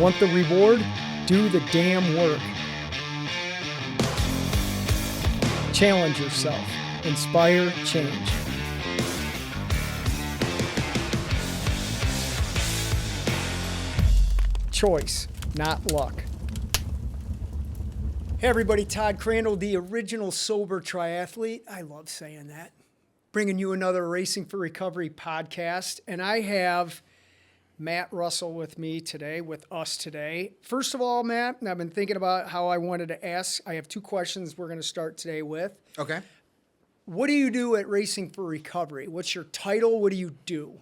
Want the reward? Do the damn work. Challenge yourself. Inspire change. Choice, not luck. Hey everybody, Todd Crandall, the original sober triathlete. I love saying that. Bringing you another Racing for Recovery podcast. And I have Matt Russell with us today. First of all, Matt, I've been thinking about how I wanted to ask. I have two questions we're going to start today with. Okay. What do you do at Racing for Recovery? What's your title? What do you do?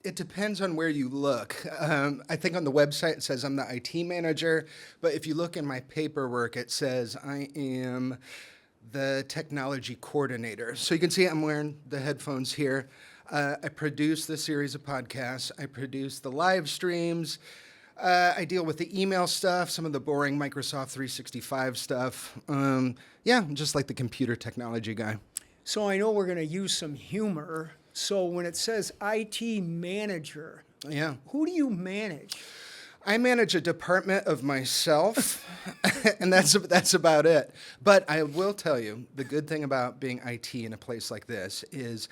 It depends on where you look. I think on the website it says I'm the IT manager, but if you look in my paperwork, it says I am the technology coordinator. So you can see I'm wearing the headphones here. I produce the series of podcasts. I produce the live streams. I deal with the email stuff, some of the boring Microsoft 365 stuff. I'm just like the computer technology guy. So I know we're going to use some humor. So when it says IT manager, Yeah. who do you manage? I manage a department of myself, and that's about it. But I will tell you, the good thing about being IT in a place like this is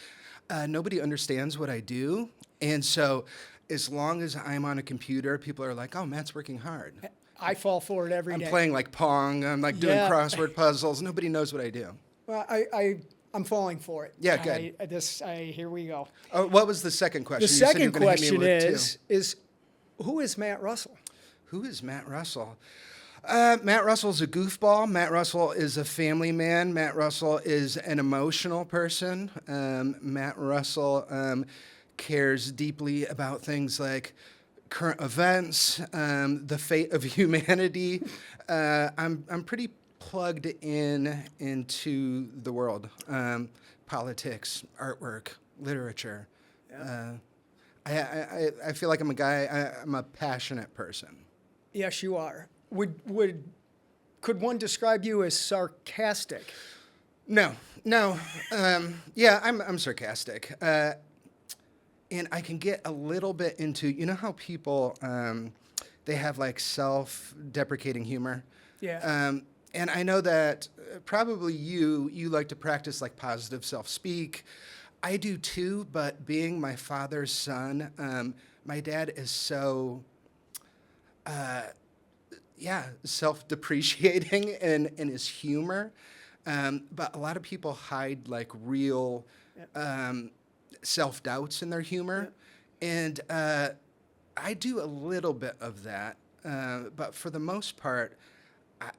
nobody understands what I do. And so as long as I'm on a computer, people are like, oh, Matt's working hard. I fall for it every day. I'm playing like Pong. I'm like doing crossword puzzles. Nobody knows what I do. Well, I'm falling for it. Yeah, good. Here we go. Oh, what was the second question? The second question is who is Matt Russell? Who is Matt Russell? Matt Russell's a goofball. Matt Russell is a family man. Matt Russell is an emotional person. Matt Russell cares deeply about things like current events, the fate of humanity. I'm pretty plugged into the world, politics, artwork, literature. Yeah. I feel like I'm a guy. I'm a passionate person. Yes, you are. Could one describe you as sarcastic? No. I'm sarcastic, and I can get a little bit into. You know how people they have like self-deprecating humor. Yeah. And I know that probably you like to practice like positive self-speak. I do too, but being my father's son, my dad is so, self-depreciating in his humor. But a lot of people hide like real self-doubts in their humor. Yeah. And I do a little bit of that, but for the most part,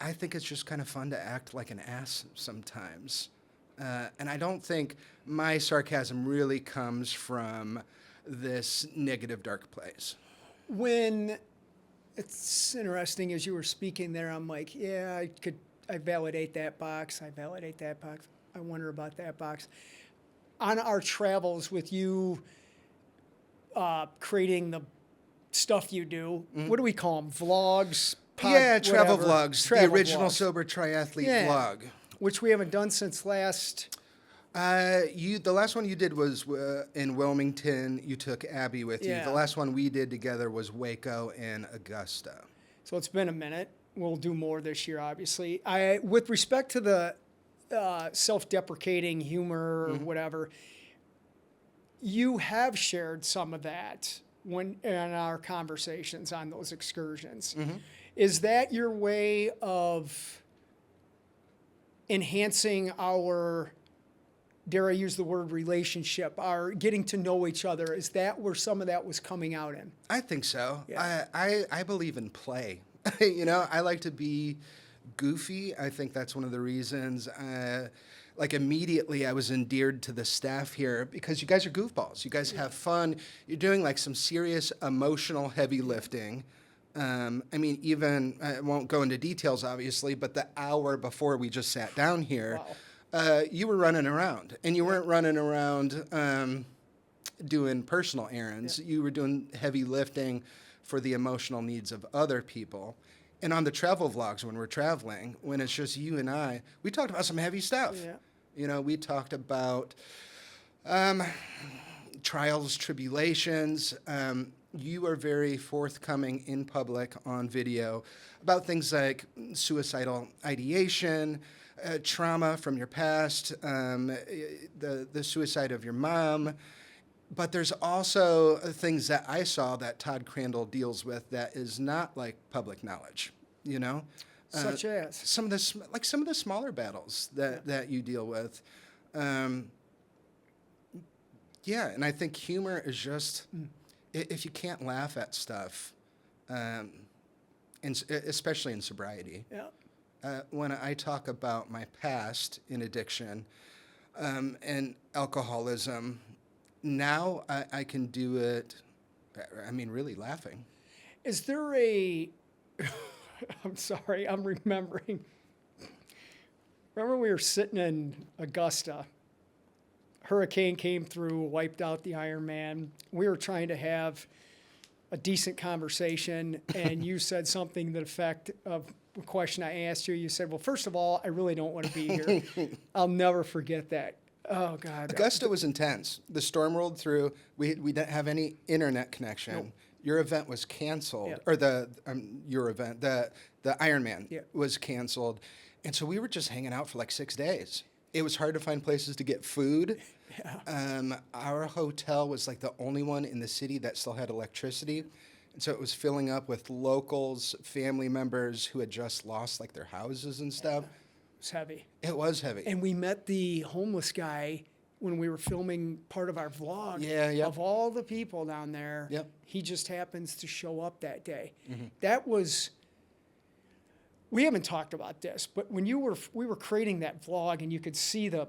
I think it's just kind of fun to act like an ass sometimes. And I don't think my sarcasm really comes from this negative, dark place. When it's interesting, as you were speaking there, I'm like, I validate that box. I validate that box. I wonder about that box. On our travels with you creating the stuff you do, What do we call them? Vlogs? Travel vlogs. The original vlogs. Sober Triathlete vlog. Which we haven't done since last... The last one you did was in Wilmington. You took Abby with you. The last one we did together was Waco and Augusta. So it's been a minute. We'll do more this year, obviously. With respect to the self-deprecating humor or whatever, you have shared some of that in our conversations on those excursions. Mm-hmm. Is that your way of enhancing our, dare I use the word relationship, our getting to know each other? Is that where some of that was coming out in? I think so. Yeah. I believe in play. I like to be goofy. I think that's one of the reasons. Immediately I was endeared to the staff here because you guys are goofballs. You guys have fun. You're doing like some serious emotional heavy lifting. I won't go into details, obviously, but the hour before we just sat down here, you were running around. And you weren't running around doing personal errands. Yeah. You were doing heavy lifting for the emotional needs of other people. And on the travel vlogs, when we're traveling, when it's just you and I, we talked about some heavy stuff. Yeah. We talked about trials, tribulations. You are very forthcoming in public on video about things like suicidal ideation, trauma from your past, the suicide of your mom. But there's also things that I saw that Todd Crandall deals with that is not like public knowledge, you know? Such as? Some of the smaller battles that you deal with. Yeah, and I think humor is just, if you can't laugh at stuff, especially in sobriety. Yeah. When I talk about my past in addiction and alcoholism, now I can do it, I mean, really laughing. Is there a, I'm sorry, I'm remembering. Remember we were sitting in Augusta. Hurricane came through, wiped out the Iron Man. We were trying to have a decent conversation, and you said something to the effect of a question I asked you. You said, well, first of all, I really don't want to be here. I'll never forget that. Oh, God. Augusta was intense. The storm rolled through. We didn't have any internet connection. Nope. Your event was canceled, Yep. or your event, the Ironman Yep. was canceled. And so we were just hanging out for like 6 days. It was hard to find places to get food. Yeah. Our hotel was like the only one in the city that still had electricity. And so it was filling up with locals, family members who had just lost like their houses and stuff. It was heavy. It was heavy. And we met the homeless guy when we were filming part of our vlog. Yeah, yep. Of all the people down there, Yep. he just happens to show up that day. Mm-hmm. That was, we haven't talked about this, but when we were creating that vlog and you could see the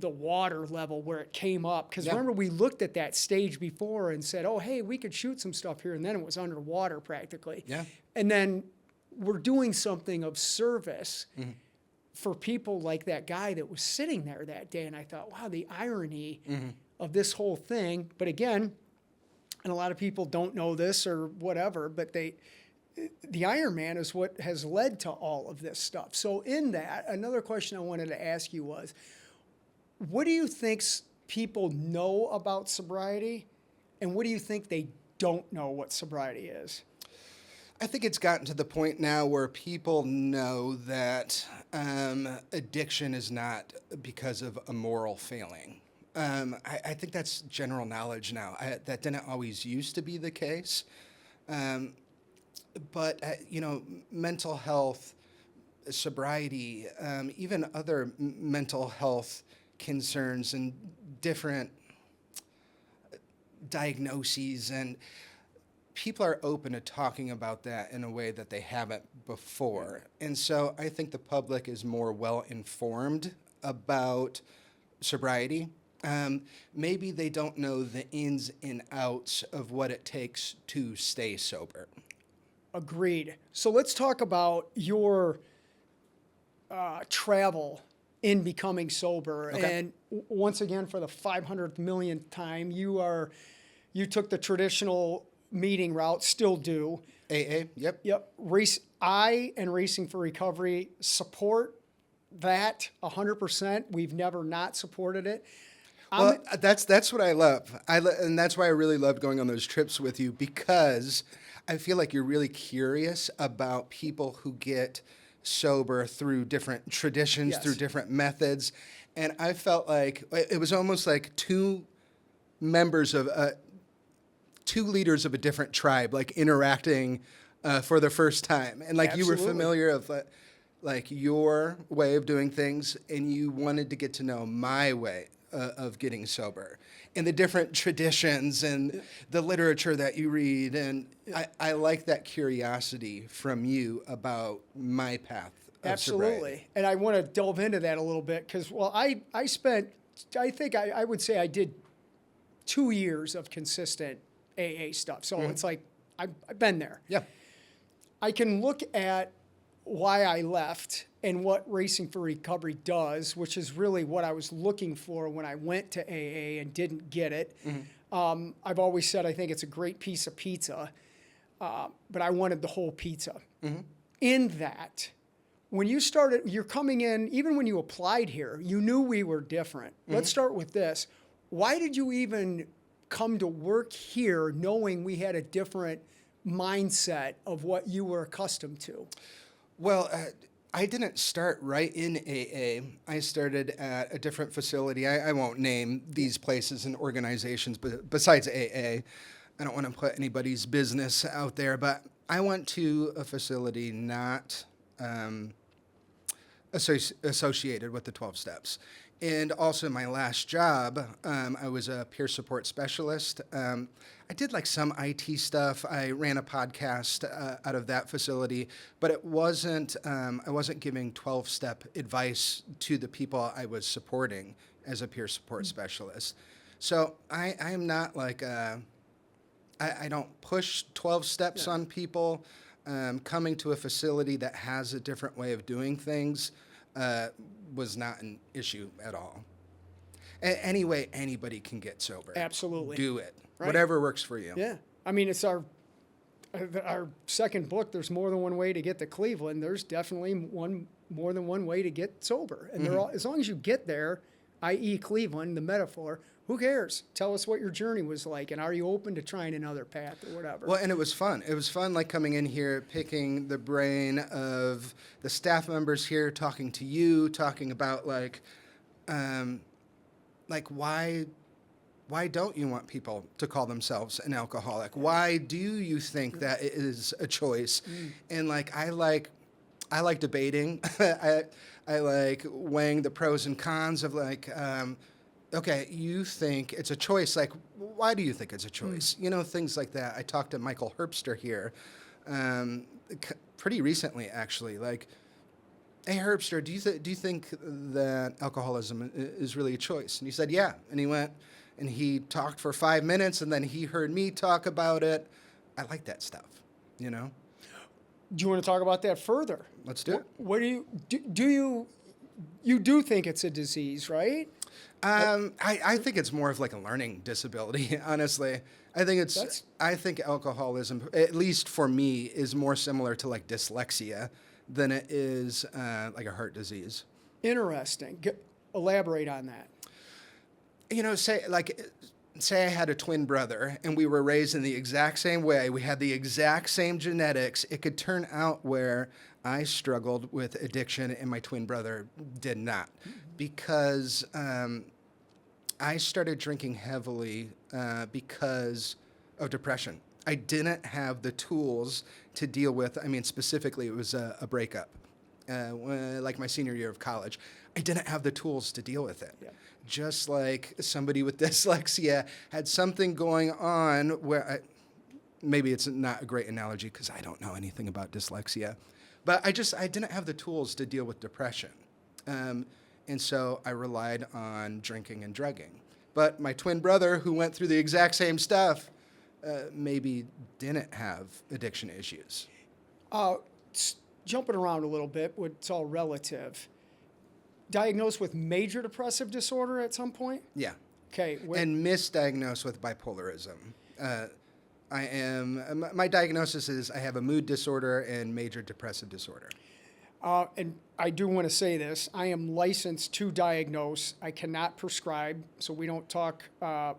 water level where it came up. Because Yep. remember, we looked at that stage before and said, oh, hey, we could shoot some stuff here. And then it was underwater practically. Yeah. And then we're doing something of service Mm-hmm. for people like that guy that was sitting there that day. And I thought, wow, the irony of this whole thing. But again, and a lot of people don't know this or whatever, but the Iron Man is what has led to all of this stuff. So in that, another question I wanted to ask you was, what do you think people know about sobriety, and what do you think they don't know what sobriety is? I think it's gotten to the point now where people know that addiction is not because of a moral failing. I think that's general knowledge now. That didn't always used to be the case. But mental health, sobriety, even other mental health concerns and different diagnoses, and people are open to talking about that in a way that they haven't before. And so I think the public is more well informed about sobriety. Maybe they don't know the ins and outs of what it takes to stay sober. Agreed. So let's talk about your travel in becoming sober. Okay. And once again, for the 500th millionth time, you took the traditional meeting route, still do. AA, yep. Yep. I and Racing for Recovery support that 100%. We've never not supported it. Well, that's what I love. And that's why I really loved going on those trips with you, because I feel like you're really curious about people who get sober through different traditions, Yes. through different methods. And I felt like it was almost like two leaders of a different tribe, like interacting for the first time. And like you were Absolutely. familiar of like your way of doing things, and you wanted to get to know my way of getting sober and the different traditions and the literature that you read. And I like that curiosity from you about my path of Absolutely. sobriety. And I want to delve into that a little bit because, well, I would say I did 2 years of consistent AA stuff. So it's like, I've been there. Yeah. I can look at why I left and what Racing for Recovery does, which is really what I was looking for when I went to AA and didn't get it. I've always said I think it's a great piece of pizza, but I wanted the whole pizza. In that, when you started, you're coming in, even when you applied here, you knew we were different. Let's start with this. Why did you even come to work here knowing we had a different mindset of what you were accustomed to? Well, I didn't start right in AA. I started at a different facility. I won't name these places and organizations, but besides AA, I don't want to put anybody's business out there, but I went to a facility not associated with the 12 steps. And also my last job, I was a peer support specialist. I did like some IT stuff. I ran a podcast out of that facility, but it wasn't, I wasn't giving 12-step advice to the people I was supporting as a peer support specialist. So I am not like, I don't push 12 steps on people. Coming to a facility that has a different way of doing things was not an issue at all. Anyway, anybody can get sober. Absolutely. Do it. Right. Whatever works for you. Yeah. I mean, it's our second book, There's More Than One Way to Get to Cleveland. There's definitely more than one way to get sober. And they're all, as long as you get there, i.e. Cleveland, the metaphor, who cares? Tell us what your journey was like, and are you open to trying another path or whatever? Well, and it was fun. It was fun, like coming in here, picking the brain of the staff members here, talking to you, talking about like why don't you want people to call themselves an alcoholic? Why do you think that it is a choice? And like I like debating. I like weighing the pros and cons of like. Okay, you think it's a choice. Like, why do you think it's a choice? You know, things like that. I talked to Michael Herbster here pretty recently, actually. Like, hey, Herbster, do you think that alcoholism is really a choice? And he said, yeah. And he went and he talked for 5 minutes, and then he heard me talk about it. I like that stuff, you know? Do you want to talk about that further? Let's do it. What do you do think it's a disease, right? I think it's more of like a learning disability, honestly. I think alcoholism, at least for me, is more similar to like dyslexia than it is like a heart disease. Interesting. Elaborate on that. You know, say I had a twin brother and we were raised in the exact same way. We had the exact same genetics. It could turn out where I struggled with addiction and my twin brother did not, because I started drinking heavily because of depression. I didn't have the tools to deal with, I mean, specifically, it was a breakup, like my senior year of college. I didn't have the tools to deal with it. Yeah. Just like somebody with dyslexia had something going on where, maybe it's not a great analogy because I don't know anything about dyslexia, but I didn't have the tools to deal with depression. And so I relied on drinking and drugging. But my twin brother, who went through the exact same stuff, maybe didn't have addiction issues. Jumping around a little bit, it's all relative. Diagnosed with major depressive disorder at some point? Yeah. Okay. And misdiagnosed with bipolarism. My diagnosis is I have a mood disorder and major depressive disorder. And I do want to say this. I am licensed to diagnose. I cannot prescribe, so we don't talk.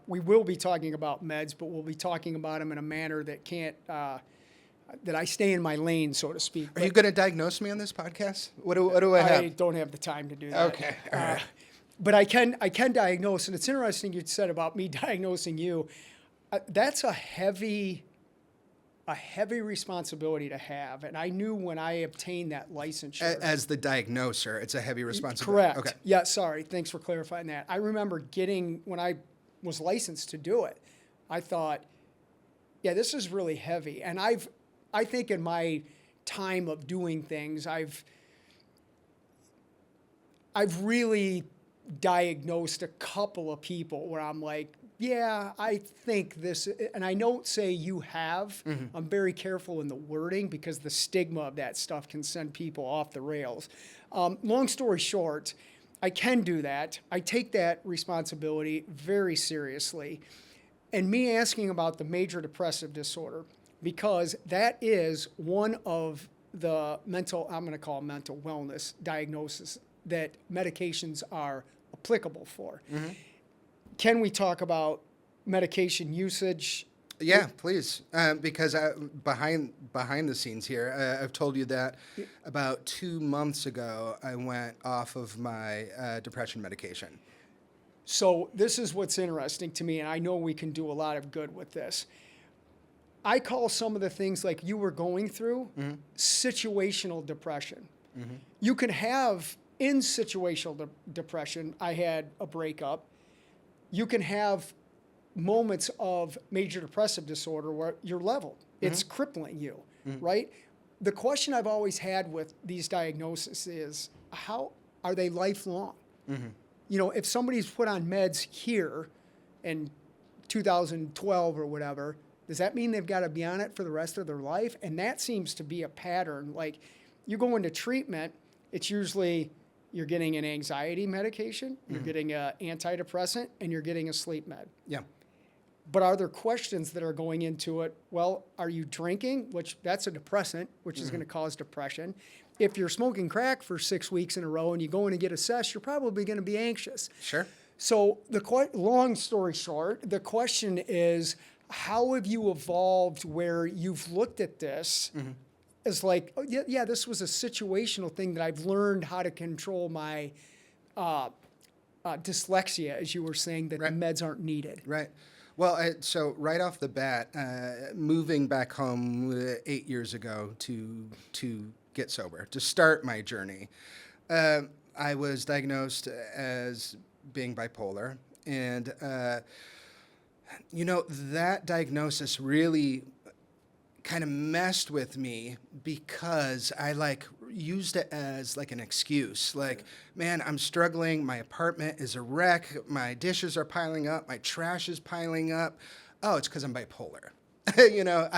We will be talking about meds, but we'll be talking about them in a manner that can't, that I stay in my lane, so to speak. Are you going to diagnose me on this podcast? What do I have? I don't have the time to do that. Okay, all right. But I can diagnose, and it's interesting you said about me diagnosing you. That's a heavy responsibility to have, and I knew when I obtained that licensure. As the diagnoser, it's a heavy responsibility. Correct. Okay. Yeah, sorry. Thanks for clarifying that. I remember when I was licensed to do it, I thought, yeah, this is really heavy. And I think in my time of doing things, I've really diagnosed a couple of people where I'm like, yeah, I think this, and I don't say you have. I'm very careful in the wording because the stigma of that stuff can send people off the rails. Long story short, I can do that. I take that responsibility very seriously. And me asking about the major depressive disorder, because that is one of the I'm going to call mental wellness diagnosis that medications are applicable for. Can we talk about medication usage. Yeah, please. Because behind the scenes here, I've told you that about 2 months ago, I went off of my depression medication. So this is what's interesting to me, and I know we can do a lot of good with this. I call some of the things like you were going through situational depression. You can have in situational depression, I had a breakup. You can have moments of major depressive disorder where you're leveled. It's crippling you, right? The question I've always had with these diagnoses is, how are they lifelong? You know, if somebody's put on meds here in 2012 or whatever, does that mean they've got to be on it for the rest of their life? And that seems to be a pattern. Like, you go into treatment, it's usually you're getting an anxiety medication, you're getting an antidepressant, and you're getting a sleep med. Yeah. But are there questions that are going into it? Well, are you drinking, which that's a depressant, which is going to cause depression. If you're smoking crack for 6 weeks in a row and you go in and get assessed, you're probably going to be anxious. Sure. So long story short, the question is, how have you evolved where you've looked at this as like, oh, yeah, this was a situational thing that I've learned how to control my dyslexia, as you were saying, that the meds aren't needed. Right. Well, so right off the bat, moving back home 8 years ago to get sober, to start my journey, I was diagnosed as being bipolar. And, you know, that diagnosis really kind of messed with me because I used it as like an excuse. Like, man, I'm struggling. My apartment is a wreck. My dishes are piling up. My trash is piling up. Oh, it's because I'm bipolar. You know,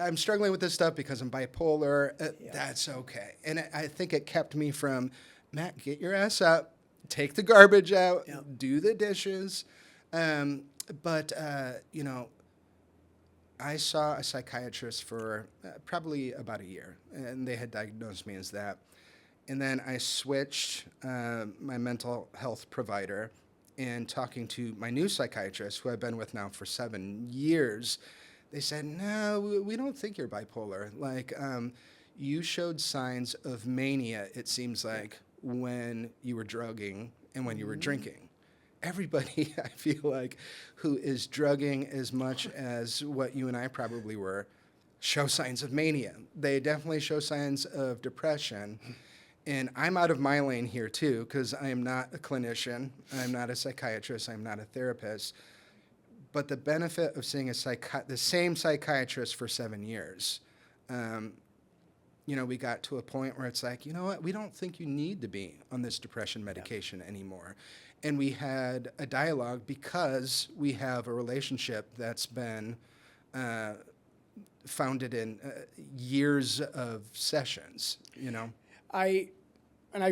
I'm struggling with this stuff because I'm bipolar. That's okay. And I think it kept me from, Matt, get your ass up, take the garbage out, do the dishes. But you know, I saw a psychiatrist for probably about a year, and they had diagnosed me as that. And then I switched my mental health provider, and talking to my new psychiatrist, who I've been with now for 7 years, they said, no, we don't think you're bipolar. Like, you showed signs of mania, it seems like, when you were drugging and when you were drinking. Everybody, I feel like, who is drugging as much as what you and I probably were, show signs of mania. They definitely show signs of depression. And I'm out of my lane here, too, because I am not a clinician. I'm not a psychiatrist. I'm not a therapist. But the benefit of seeing the same psychiatrist for 7 years, you know, we got to a point where it's like, you know what, we don't think you need to be on this depression medication anymore. And we had a dialogue because we have a relationship that's been founded in years of sessions, you know. I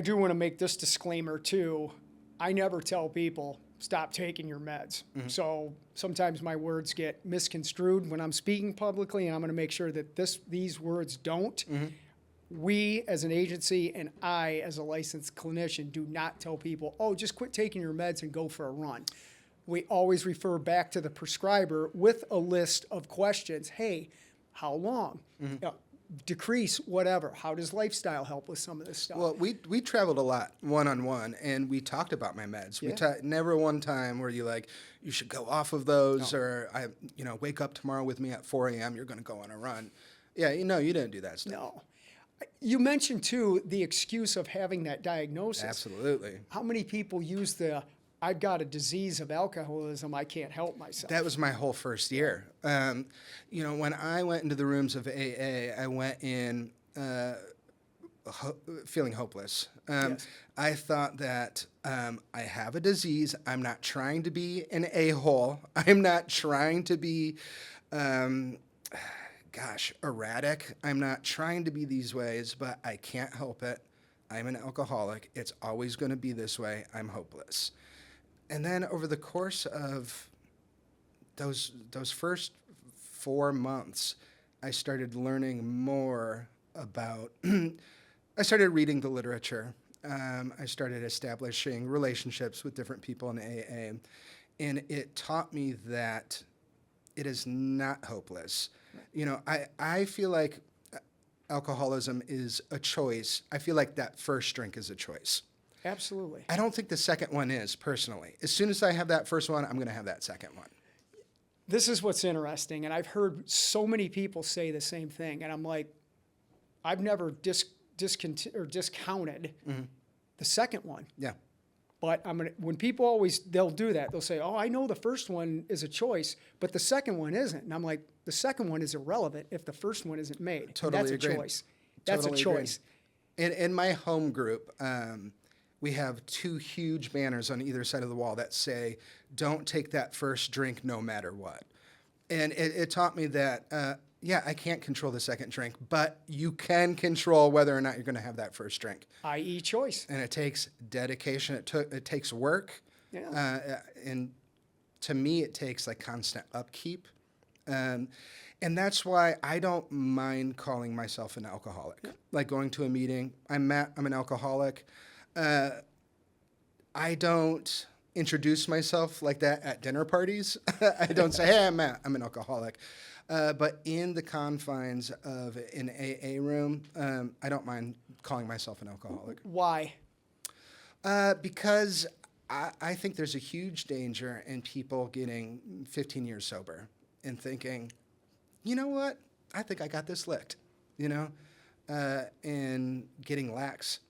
do want to make this disclaimer too. I never tell people stop taking your meds. So sometimes my words get misconstrued when I'm speaking publicly, and I'm going to make sure that these words don't. We as an agency and I as a licensed clinician do not tell people, oh, just quit taking your meds and go for a run. We always refer back to the prescriber with a list of questions. Hey, how long? Decrease, whatever. How does lifestyle help with some of this stuff? Well, we traveled a lot one-on-one, and we talked about my meds. Yeah. Never one time where you should go off of those, or wake up tomorrow with me at 4 a.m. You're going to go on a run. Yeah, you didn't do that stuff. No. You mentioned, too, the excuse of having that diagnosis. Absolutely. How many people use I've got a disease of alcoholism, I can't help myself? That was my whole first year. When I went into the rooms of AA, I went in feeling hopeless. Yes. I thought that I have a disease. I'm not trying to be an a-hole. I'm not trying to be... erratic. I'm not trying to be these ways, but I can't help it. I'm an alcoholic. It's always going to be this way. I'm hopeless. And then over the course of those first 4 months, I started learning more about, I started reading the literature. I started establishing relationships with different people in AA. And it taught me that it is not hopeless. You know, I feel like alcoholism is a choice. I feel like that first drink is a choice. Absolutely. I don't think the second one is, personally. As soon as I have that first one, I'm going to have that second one. This is what's interesting, and I've heard so many people say the same thing, and I'm like, I've never discounted the second one. Yeah. But when people they'll do that. They'll say, oh, I know the first one is a choice, but the second one isn't. And I'm like, the second one is irrelevant if the first one isn't made. Totally That's agree. a choice. That's Totally a choice. agree. In my home group, we have two huge banners on either side of the wall that say, don't take that first drink no matter what. And it taught me that, yeah, I can't control the second drink, but you can control whether or not you're going to have that first drink. I.e. choice. And it takes dedication. It takes work. Yeah. And to me, it takes like constant upkeep. And that's why I don't mind calling myself an alcoholic. Yeah. Like going to a meeting, I'm an alcoholic. I don't introduce myself like that at dinner parties. I don't say, hey, I'm Matt, I'm an alcoholic. But in the confines of an AA room, I don't mind calling myself an alcoholic. Why? Because I think there's a huge danger in people getting 15 years sober and thinking, you know what? I think I got this licked, you know? And getting lax,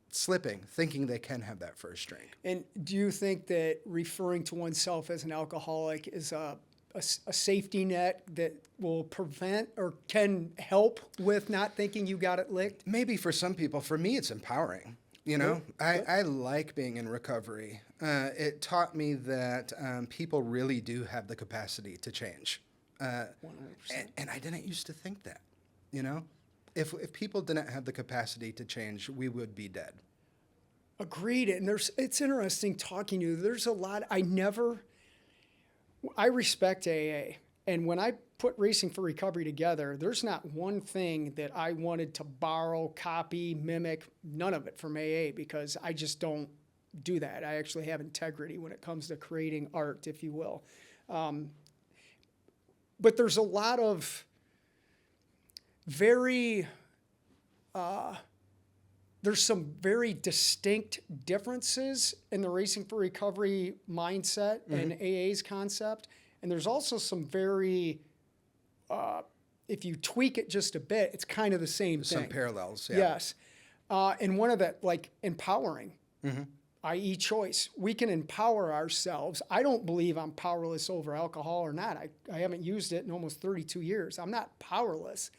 slipping, thinking they can have that first drink. And do you think that referring to oneself as an alcoholic is a safety net that will prevent or can help with not thinking you got it licked? Maybe for some people. For me, it's empowering. You know, I like being in recovery. It taught me that people really do have the capacity to change. 100%. And I didn't used to think that, you know? If people didn't have the capacity to change, we would be dead. Agreed. And it's interesting talking to you. There's a lot I respect AA. And when I put Racing for Recovery together, there's not one thing that I wanted to borrow, copy, mimic, none of it from AA, because I just don't do that. I actually have integrity when it comes to creating art, if you will. But there's a lot of there's some very distinct differences in the Racing for Recovery mindset and AA's concept. And there's also some very, if you tweak it just a bit, it's kind of the same thing. Some parallels, yeah. Yes. And one of that, like empowering, i.e. choice. We can empower ourselves. I don't believe I'm powerless over alcohol or not. I haven't used it in almost 32 years. I'm not powerless.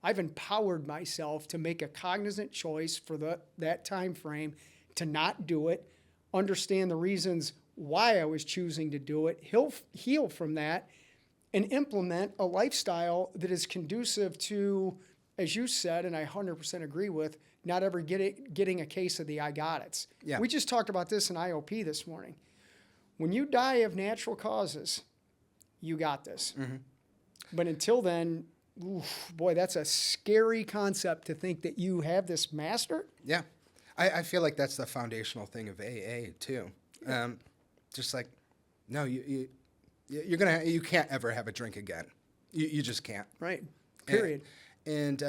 I've empowered myself to make a cognizant choice for that time frame to not do it, understand the reasons why I was choosing to do it, heal from that, and implement a lifestyle that is conducive to, as you said, and I 100% agree with, not ever getting a case of the I got it's. Yeah. We just talked about this in IOP this morning. When you die of natural causes, you got this. But until then, oof, boy, that's a scary concept to think that you have this mastered. Yeah. I feel like that's the foundational thing of AA too. Just like, no, you can't ever have a drink again. You just can't. Right. Period. And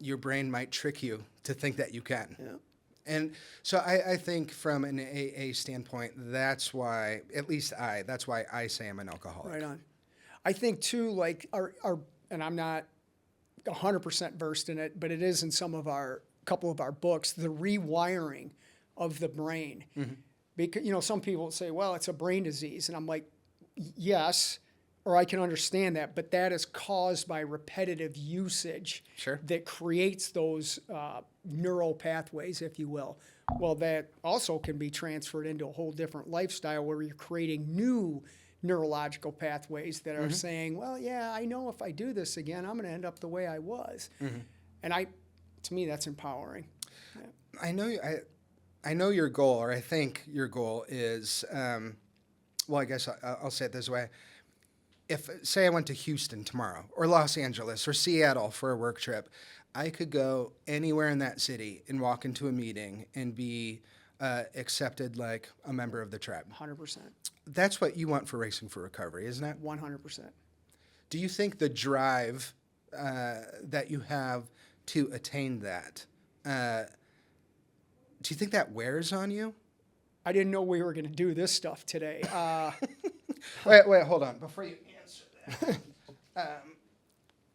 your brain might trick you to think that you can. Yeah. And so I think from an AA standpoint, that's why I say I'm an alcoholic. Right on. I think too, like our and I'm not 100% versed in it, but it is in couple of our books, the rewiring of the brain. Because, some people say, well, it's a brain disease. And I'm like, yes, or I can understand that, but that is caused by repetitive usage that creates those neural pathways, if you will. Well, that also can be transferred into a whole different lifestyle where you're creating new neurological pathways that are saying, well, yeah, I know if I do this again, I'm going to end up the way I was. And to me, that's empowering. Yeah. I know your goal, or I think your goal is, well, I guess I'll say it this way. Say I went to Houston tomorrow, or Los Angeles, or Seattle for a work trip, I could go anywhere in that city and walk into a meeting and be accepted like a member of the tribe. 100%. That's what you want for Racing for Recovery, isn't it? 100%. Do you think the drive that you have to attain that, do you think that wears on you? I didn't know we were going to do this stuff today. Wait, hold on. Before you answer that,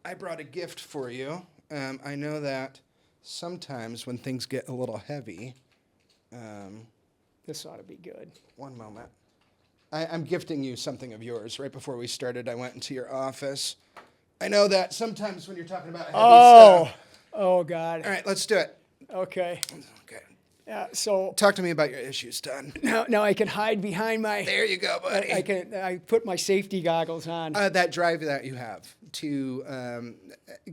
I brought a gift for you. I know that sometimes when things get a little heavy, This ought to be good. one moment. I'm gifting you something of yours. Right before we started, I went into your office. I know that sometimes when you're talking about heavy stuff. Oh, God. All right, let's do it. Okay. Okay. Yeah, so Talk to me about your issues, Todd. now I can hide behind my... There you go, buddy. I put my safety goggles on. That drive that you have to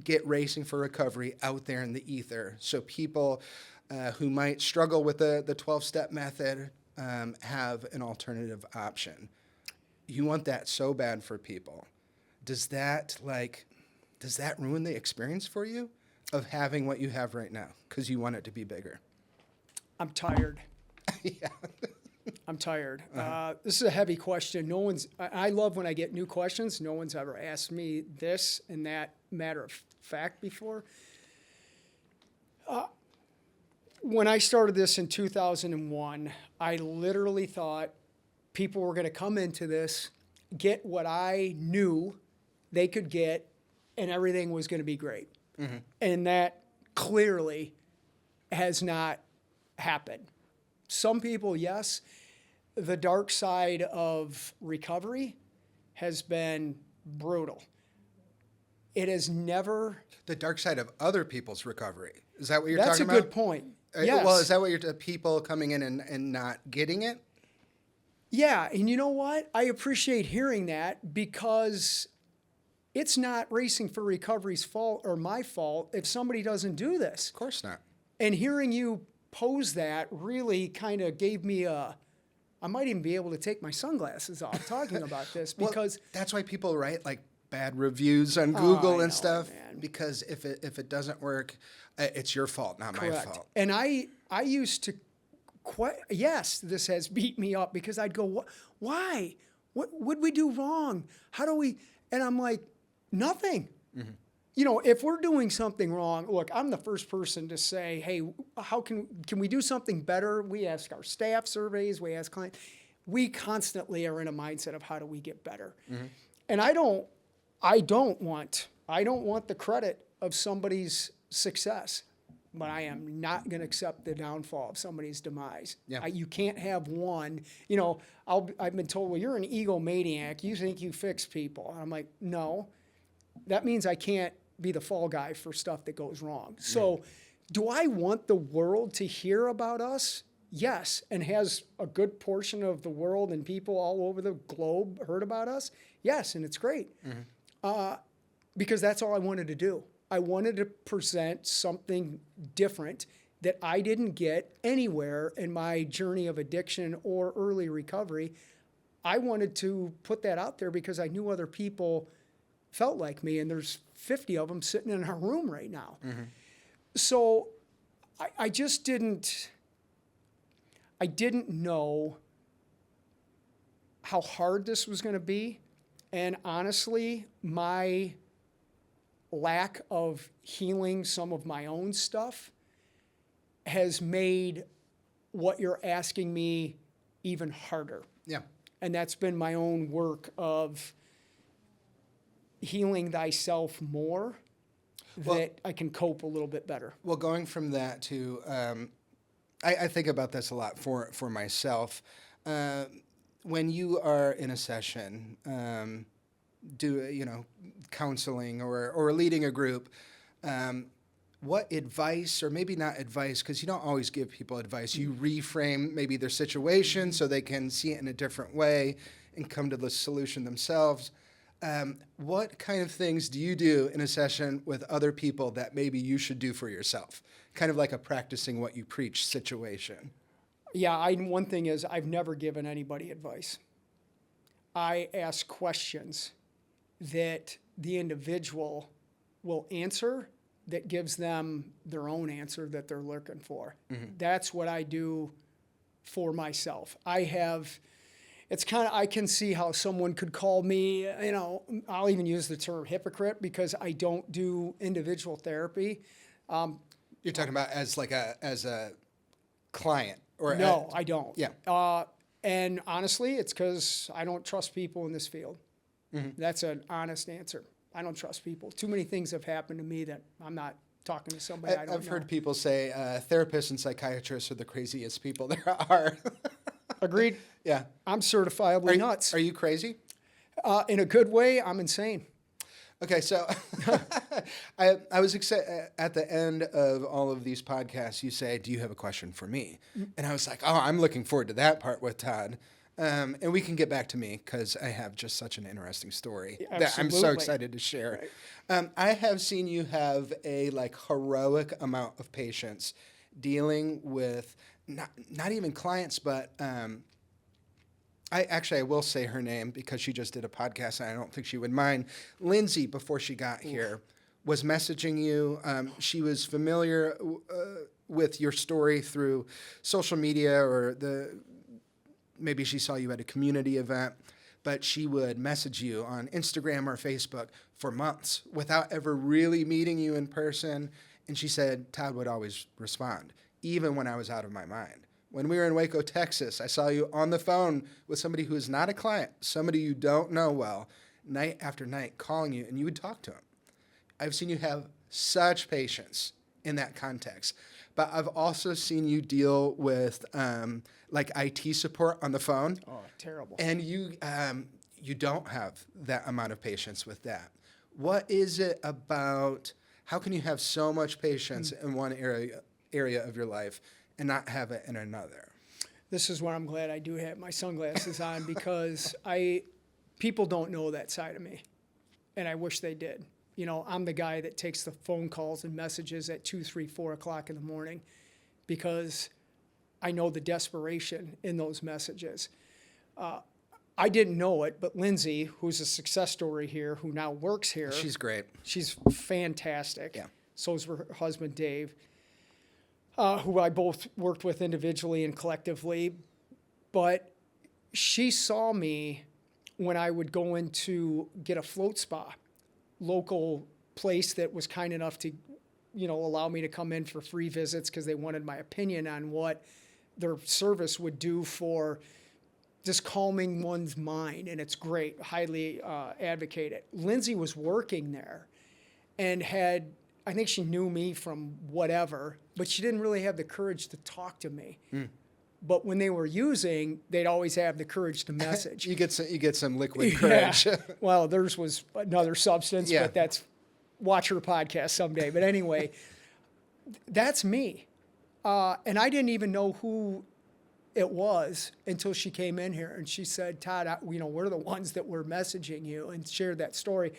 get Racing for Recovery out there in the ether, so people who might struggle with the 12-step method have an alternative option. You want that so bad for people. Does that ruin the experience for you of having what you have right now because you want it to be bigger? I'm tired. Yeah. I'm tired. This is a heavy question. I love when I get new questions. No one's ever asked me this and that matter of fact before. When I started this in 2001, I literally thought people were going to come into this, get what I knew they could get, and everything was going to be great. Mm-hmm. And that clearly has not happened. Some people, yes. The dark side of recovery has been brutal. It has never... The dark side of other people's recovery. Is that what you're That's talking a about? good point. Well, Yes. is that what you're people coming in and not getting it? Yeah, and you know what? I appreciate hearing that because it's not Racing for Recovery's fault or my fault if somebody doesn't do this. Of course not. And hearing you pose that really kind of gave me I might even be able to take my sunglasses off talking about this because... Well, that's why people write like bad reviews on Google I and know, stuff, man. because if it doesn't work, it's your fault, not my Correct. fault. And I used to... Yes, this has beat me up because I'd go, why? What would we do wrong? How do we... And I'm like, nothing. Mm-hmm. You know, if we're doing something wrong, look, I'm the first person to say, hey, how can we do something better? We ask our staff surveys, we ask clients. We constantly are in a mindset of how do we get better. Mm-hmm. And I don't want the credit of somebody's success, but I am not going to accept the downfall of somebody's demise. Yeah. You can't have one. You know, I've been told, well, you're an egomaniac. You think you fix people. And I'm like, no. That means I can't be the fall guy for stuff that goes wrong. So do I want the world to hear about us? Yes. And has a good portion of the world and people all over the globe heard about us? Yes. And it's great. Mm-hmm. Because that's all I wanted to do. I wanted to present something different that I didn't get anywhere in my journey of addiction or early recovery. I wanted to put that out there because I knew other people felt like me, and there's 50 of them sitting in our room right now. Mm-hmm. So I just didn't know how hard this was going to be. And honestly, my lack of healing some of my own stuff has made what you're asking me even harder. Yeah. And that's been my own work of healing thyself more, that I can cope a little bit better. Well, going from that to, I think about this a lot for myself. When you are in a session, counseling or leading a group, what advice, or maybe not advice, because you don't always give people advice, you reframe maybe their situation so they can see it in a different way and come to the solution themselves. What kind of things do you do in a session with other people that maybe you should do for yourself? Kind of like a practicing what you preach situation. Yeah, one thing is I've never given anybody advice. I ask questions that the individual will answer that gives them their own answer that they're looking for. Mm-hmm. That's what I do for myself. It's kind of, I can see how someone could call me, I'll even use the term hypocrite because I don't do individual therapy. You're talking about as a client or No, I don't. Yeah. And honestly, it's because I don't trust people in this field. That's an honest answer. I don't trust people. Too many things have happened to me that I'm not talking to somebody I don't know. I've heard people say therapists and psychiatrists are the craziest people there are. Agreed. Yeah. I'm certifiably nuts. Are you crazy? In a good way, I'm insane. Okay, so I was excited at the end of all of these podcasts. You say, "Do you have a question for me?" And I was like, "Oh, I'm looking forward to that part with Todd." And we can get back to me because I have just such an interesting story that I'm so excited to share. Right. I have seen you have a heroic amount of patience dealing with not even clients, but I will say her name because she just did a podcast and I don't think she would mind. Lindsay, before she got here, was messaging you. She was familiar with your story through social media or maybe she saw you at a community event, but she would message you on Instagram or Facebook for months without ever really meeting you in person. And she said, Todd would always respond, even when I was out of my mind. When we were in Waco, Texas, I saw you on the phone with somebody who is not a client, somebody you don't know well, night after night calling you, and you would talk to him. I've seen you have such patience in that context. But I've also seen you deal with IT support on the phone. Oh, terrible. And you don't have that amount of patience with that. What is it about, how can you have so much patience in one area of your life and not have it in another? This is where I'm glad I do have my sunglasses on because people don't know that side of me, and I wish they did. I'm the guy that takes the phone calls and messages at 2, 3, 4 o'clock in the morning because I know the desperation in those messages. I didn't know it, but Lindsay, who's a success story here, who now works here. She's great. She's fantastic. Yeah. So is her husband, Dave, who I both worked with individually and collectively. But she saw me when I would go in to get a float spa, local place that was kind enough to, allow me to come in for free visits because they wanted my opinion on what their service would do for just calming one's mind. And it's great, highly advocate it. Lindsay was working there and I think she knew me from whatever, but she didn't really have the courage to talk to me. But when they were using, they'd always have the courage to message. You get some liquid courage. Yeah. Well, theirs was another substance, but watch her podcast someday. But anyway, that's me. And I didn't even know who it was until she came in here and she said, Todd, we're the ones that were messaging you, and shared that story.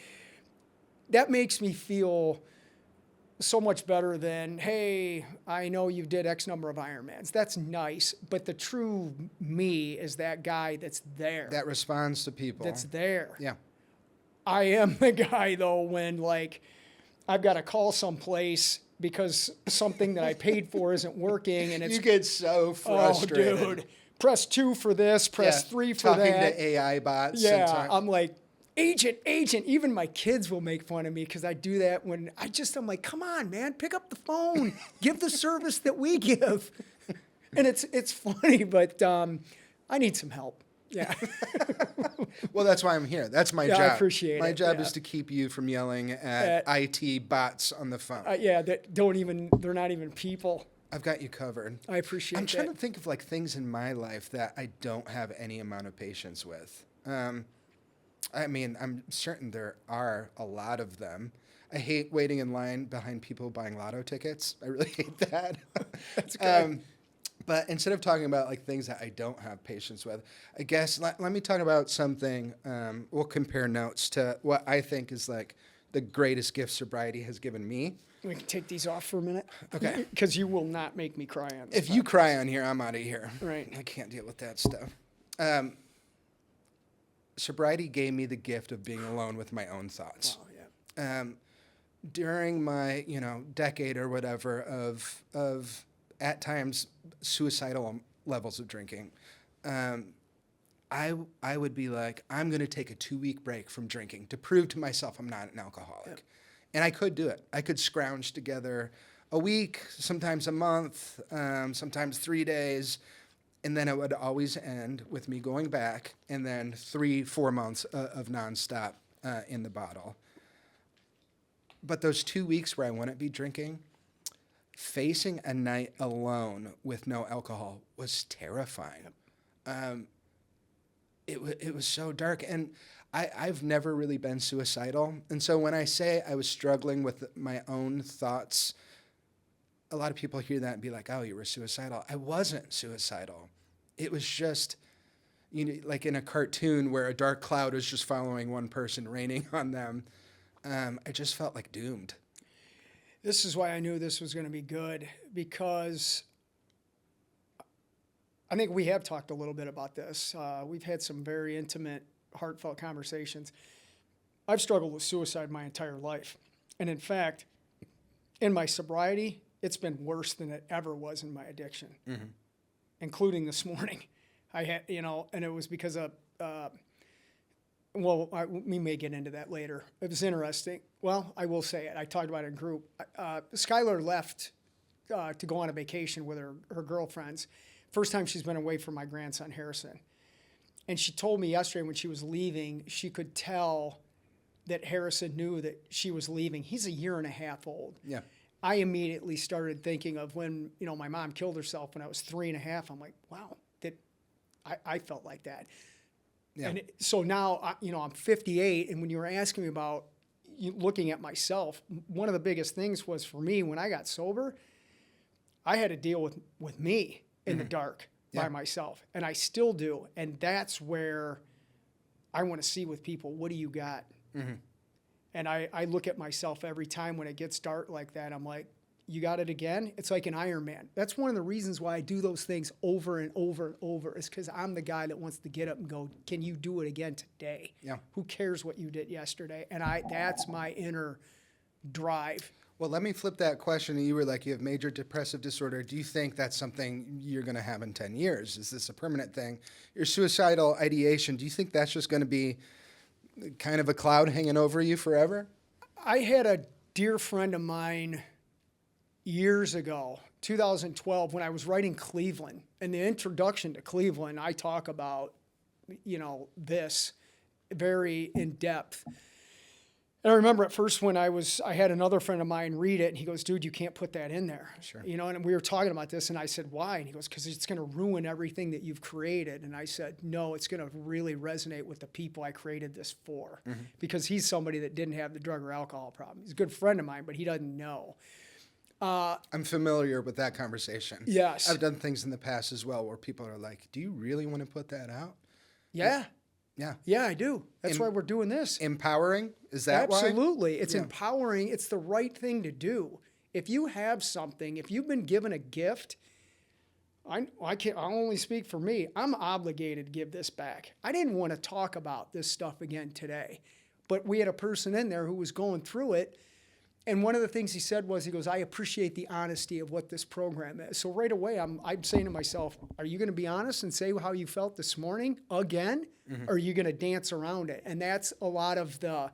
That makes me feel so much better than, hey, I know you did X number of Ironmans. That's nice, but the true me is that guy that's there. That responds to people. That's there. Yeah. I am the guy, though, when, I've got to call someplace because something that I paid for isn't working, and it's... You get so frustrated. Oh, dude. Press 2 for this, press 3 for talking that. to AI bots. Yeah, I'm like, agent. Even my kids will make fun of me because I do that when I'm like, come on, man, pick up the phone, give the service that we give. And it's funny, but I need some help. Yeah. Well, that's why I'm here. That's my job. I appreciate it. My job is to keep you from yelling at IT bots on the phone. They're not even people. I've got you covered. I appreciate that. I'm trying to think of things in my life that I don't have any amount of patience with. I'm certain there are a lot of them. I hate waiting in line behind people buying lotto tickets. I really hate that. That's great. But instead of talking about things that I don't have patience with, I guess let me talk about something. We'll compare notes to what I think is the greatest gift sobriety has given me. We can take these off for a minute. Okay. Because you will not make me cry on this. If you cry on here, I'm out of here. Right. I can't deal with that stuff. Sobriety gave me the gift of being alone with my own thoughts. Oh, yeah. During my, decade or whatever of at times suicidal levels of drinking. I would be like, I'm going to take a 2-week break from drinking to prove to myself I'm not an alcoholic. Yep. And I could do it. I could scrounge together a week, sometimes a month, sometimes 3 days. And then it would always end with me going back and then 3-4 months of nonstop in the bottle. But those 2 weeks where I wouldn't be drinking, facing a night alone with no alcohol was terrifying. It was so dark. And I've never really been suicidal. And so when I say I was struggling with my own thoughts, a lot of people hear that and be like, oh, you were suicidal. I wasn't suicidal. It was just, like in a cartoon where a dark cloud was just following one person, raining on them. I just felt like doomed. This is why I knew this was going to be good, because I think we have talked a little bit about this. We've had some very intimate, heartfelt conversations. I've struggled with suicide my entire life. And in fact, in my sobriety, it's been worse than it ever was in my addiction, including this morning. I had, and it was because of, we may get into that later. It was interesting. Well, I will say it. I talked about it in group. Skylar left to go on a vacation with her girlfriends. First time she's been away from my grandson, Harrison. And she told me yesterday when she was leaving, she could tell that Harrison knew that she was leaving. He's 1.5 years old. Yeah. I immediately started thinking of when, my mom killed herself when I was 3.5. I'm like, wow, I felt like that. Yeah. And so now, I'm 58. And when you were asking me about looking at myself, one of the biggest things was for me, when I got sober, I had to deal with me in the dark by myself. And I still do. And that's where I want to see with people, what do you got? And I look at myself every time when it gets dark like that. I'm like, you got it again? It's like an Iron Man. That's one of the reasons why I do those things over and over and over, is because I'm the guy that wants to get up and go, can you do it again today? Yeah. Who cares what you did yesterday? And that's my inner drive. Well, let me flip that question. You were like, you have major depressive disorder. Do you think that's something you're going to have in 10 years? Is this a permanent thing? Your suicidal ideation, do you think that's just going to be kind of a cloud hanging over you forever? I had a dear friend of mine years ago, 2012, when I was writing Cleveland. In the introduction to Cleveland, I talk about, this very in depth. And I remember at first when I had another friend of mine read it, and he goes, dude, you can't put that in there. Sure. And we were talking about this, and I said, why? And he goes, because it's going to ruin everything that you've created. And I said, no, it's going to really resonate with the people I created this for. Because he's somebody that didn't have the drug or alcohol problem. He's a good friend of mine, but he doesn't know. I'm familiar with that conversation. Yes. I've done things in the past as well where people are like, do you really want to put that out? Yeah. Yeah. Yeah, I do. That's why we're doing this. Empowering? Is that why? Absolutely. It's empowering. It's the right thing to do. If you have something, if you've been given a gift, I'll only speak for me. I'm obligated to give this back. I didn't want to talk about this stuff again today, but we had a person in there who was going through it. And one of the things he said was, he goes, I appreciate the honesty of what this program is. So right away, I'm saying to myself, are you going to be honest and say how you felt this morning again? Or are you going to dance around it? And that's a lot of the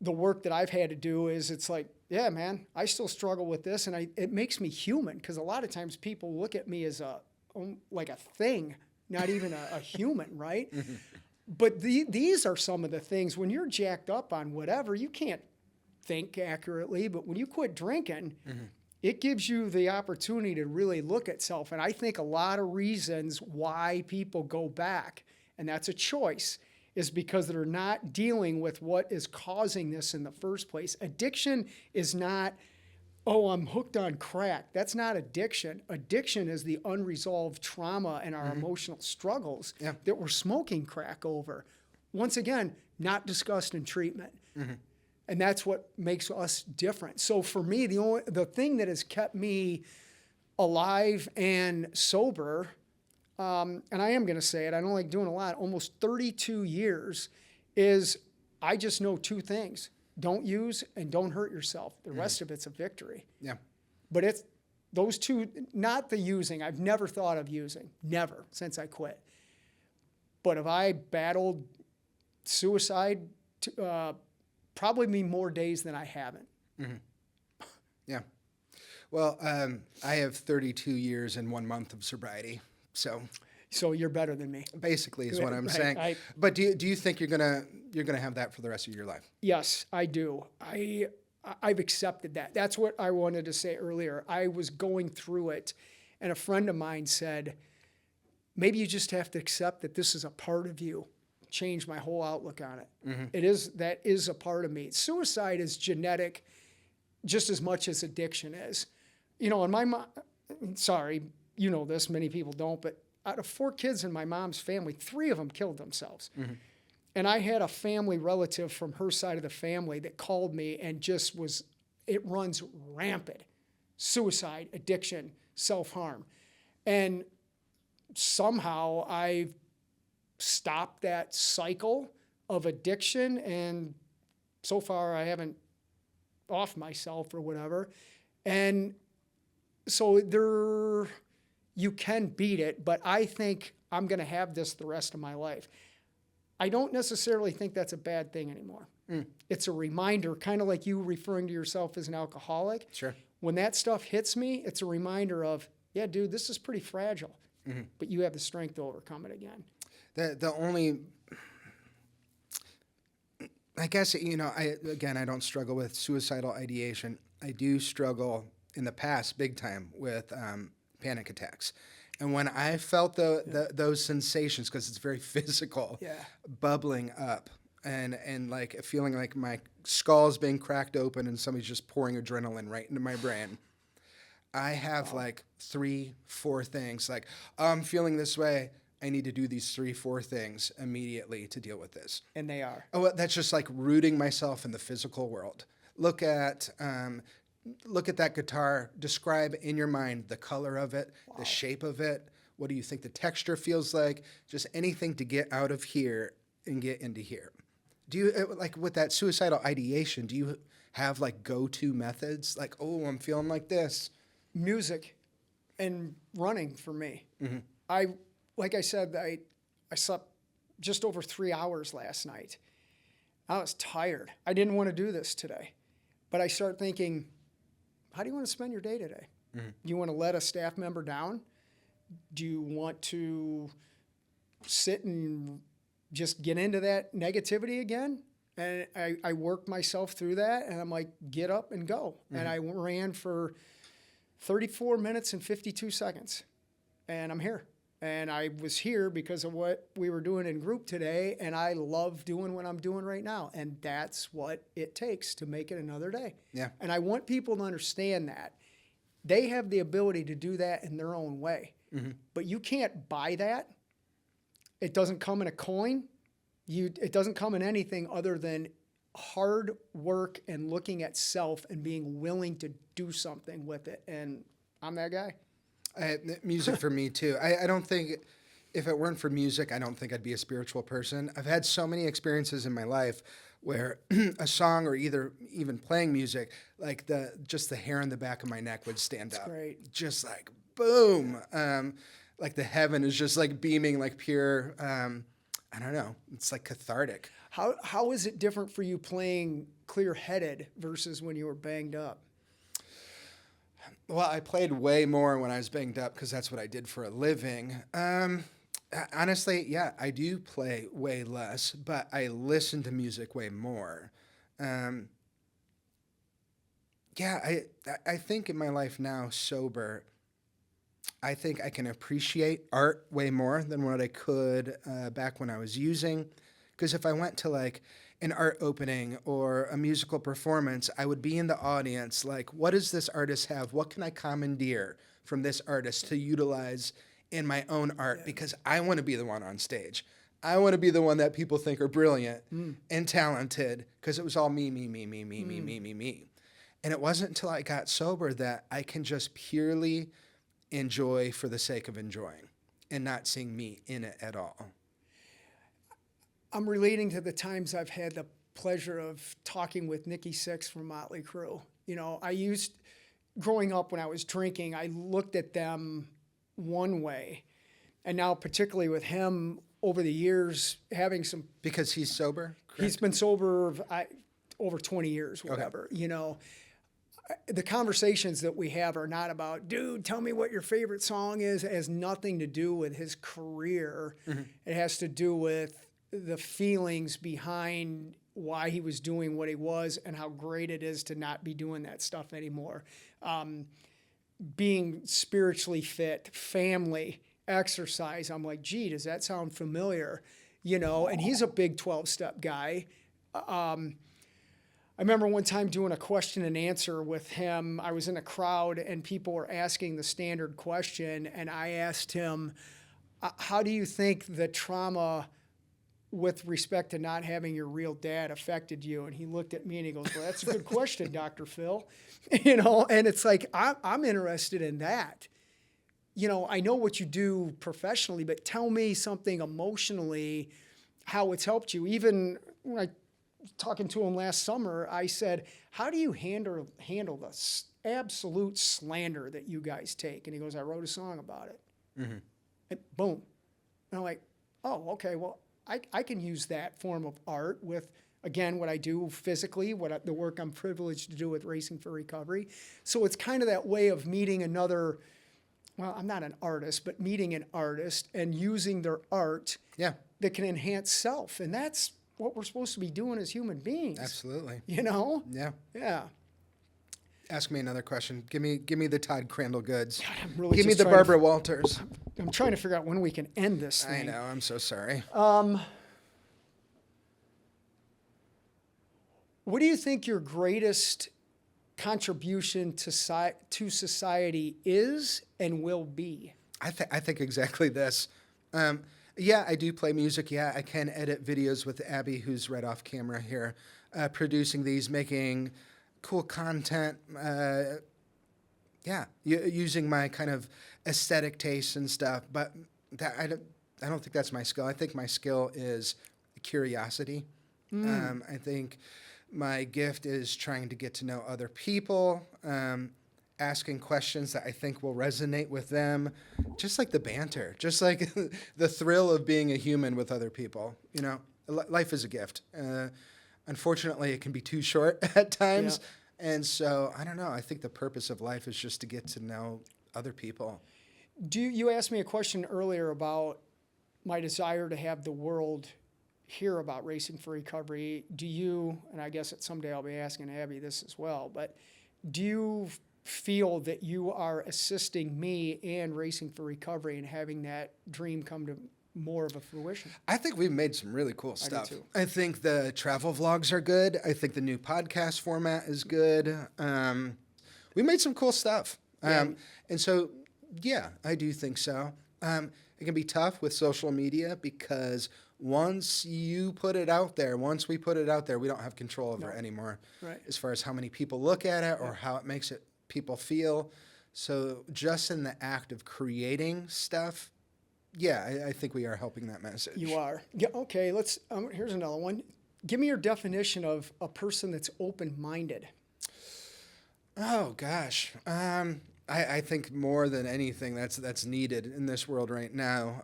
work that I've had to do. Is it's like, yeah, man, I still struggle with this. And it makes me human, because a lot of times people look at me as like a thing, not even a human, right? But these are some of the things, when you're jacked up on whatever, you can't think accurately, but when you quit drinking, it gives you the opportunity to really look at self. And I think a lot of reasons why people go back, and that's a choice, is because they're not dealing with what is causing this in the first place. Addiction is not, oh, I'm hooked on crack. That's not addiction. Addiction is the unresolved trauma and our emotional struggles that we're smoking crack over. Once again, not discussed in treatment. And that's what makes us different. So for me, the thing that has kept me alive and sober, and I am going to say it, I don't like doing a lot, almost 32 years, is I just know 2 things. Don't use and don't hurt yourself. The rest of it's a victory. Yeah. But Those two, not the using. I've never thought of using, never, since I quit. But if I battled suicide, probably be more days than I haven't. Yeah. Well, I have 32 years and 1 month of sobriety. So you're better than me. basically is what I'm Right. saying. But do you think you're gonna have that for the rest of your life? Yes, I do. I've accepted that. That's what I wanted to say earlier. I was going through it, and a friend of mine said, maybe you just have to accept that this is a part of you. Changed my whole outlook on it. That is a part of me. Suicide is genetic just as much as addiction is. You know, in my mom, sorry, you know this, many people don't, but out of 4 kids in my mom's family, 3 of them killed themselves. And I had a family relative from her side of the family that called me and just it runs rampant. Suicide, addiction, self-harm. And somehow I've stopped that cycle of addiction, and so far I haven't off myself or whatever. And so you can beat it, but I think I'm going to have this the rest of my life. I don't necessarily think that's a bad thing anymore. It's a reminder, kind of like you referring to yourself as an alcoholic. Sure. When that stuff hits me, it's a reminder of, yeah, dude, this is pretty fragile, but you have the strength to overcome it again. The only, I guess, you know, I don't struggle with suicidal ideation. I do struggle in the past big time with panic attacks. And when I felt those sensations, because it's very physical, bubbling up and like feeling like my skull's being cracked open and somebody's just pouring adrenaline right into my brain, I have like 3-4 things. Like, oh, I'm feeling this way. I need to do these 3-4 things immediately to deal with this. And they are. Oh, that's just like rooting myself in the physical world. Look at that guitar. Describe in your mind the color of it, the shape of it. What do you think the texture feels like? Just anything to get out of here and get into here. Do you, like with that suicidal ideation, do you have like go-to methods? Like, oh, I'm feeling like this. Music and running for me. Like I said, I slept just over 3 hours last night. I was tired. I didn't want to do this today. But I start thinking, how do you want to spend your day today? Do you want to let a staff member down? Do you want to sit and just get into that negativity again? And I worked myself through that, and I'm like, get up and go. And I ran for 34 minutes and 52 seconds, and I'm here. And I was here because of what we were doing in group today, and I love doing what I'm doing right now. And that's what it takes to make it another day. Yeah. And I want people to understand that. They have the ability to do that in their own way. But you can't buy that. It doesn't come in a coin. It doesn't come in anything other than hard work and looking at self and being willing to do something with it. And I'm that guy. Music for me too. I don't think, if it weren't for music, I don't think I'd be a spiritual person. I've had so many experiences in my life where a song or even playing music, like just the hair on the back of my neck would stand up. Great. Just like boom. Like the heaven is just like beaming like pure, I don't know. It's like cathartic. How is it different for you playing clear-headed versus when you were banged up? Well, I played way more when I was banged up because that's what I did for a living. Honestly, yeah, I do play way less, but I listen to music way more. Yeah, I think in my life now, sober, I think I can appreciate art way more than what I could back when I was using. Because if I went to like an art opening or a musical performance, I would be in the audience like, what does this artist have? What can I commandeer from this artist to utilize in my own art? Because I want to be the one on stage. I want to be the one that people think are brilliant and talented, because it was all me. And it wasn't until I got sober that I can just purely enjoy for the sake of enjoying and not seeing me in it at all. I'm relating to the times I've had the pleasure of talking with Nikki Sixx from Motley Crue. You know, growing up when I was drinking, I looked at them one way. And now, particularly with him over the years, having some. Because he's sober? He's Correct? been sober over 20 years, whatever. You know, the conversations that we have are not about, dude, tell me what your favorite song is. It has nothing to do with his career. It has to do with the feelings behind why he was doing what he was and how great it is to not be doing that stuff anymore. Being spiritually fit, family, exercise. I'm like, gee, does that sound familiar? You know, and he's a big 12-step guy. I remember one time doing a question and answer with him. I was in a crowd and people were asking the standard question, and I asked him, how do you think the trauma with respect to not having your real dad affected you? And he looked at me and he goes, well, that's a good question, Dr. Phil. You know, and it's like, I'm interested in that. You know, I know what you do professionally, but tell me something emotionally, how it's helped you. Even when I talking to him last summer, I said, how do you handle the absolute slander that you guys take? And he goes, I wrote a song about it. And boom. And I'm like, oh, okay, well, I can use that form of art with, again, what I do physically, the work I'm privileged to do with Racing for Recovery. So it's kind of that way of meeting another, well, I'm not an artist, but meeting an artist and using their art that can enhance self. And that's what we're supposed to be doing as human beings. Absolutely. You know? Yeah. Yeah. Ask me another question. Give me the Todd Crandall goods. God, I'm really Give me just the trying Barbara Walters. I'm trying to figure out when we can end this I thing. know. I'm so sorry. What do you think your greatest contribution to society is and will be? I think exactly this. Yeah, I do play music. Yeah, I can edit videos with Abby, who's right off camera here, producing these, making cool content. Using my kind of aesthetic tastes and stuff. But I don't think that's my skill. I think my skill is curiosity. I think my gift is trying to get to know other people, asking questions that I think will resonate with them, just like the banter, just like the thrill of being a human with other people. You know, life is a gift. Unfortunately, it can be too short at times. Yeah. And so, I don't know, I think the purpose of life is just to get to know other people. You asked me a question earlier about my desire to have the world hear about Racing for Recovery. Do you, and I guess that someday I'll be asking Abby this as well, but do you feel that you are assisting me and Racing for Recovery in having that dream come to more of a fruition? I think we've made some really cool stuff. I do too. I think the travel vlogs are good. I think the new podcast format is good. We made some cool stuff. And so, yeah, I do think so. It can be tough with social media because once we put it out there, we don't have control over it anymore. Right. As far as how many people look at it or how it makes people feel. So just in the act of creating stuff, yeah, I think we are helping that message. You are. Yeah, okay, let's. Here's another one. Give me your definition of a person that's open-minded. Oh gosh, I think more than anything that's needed in this world right now,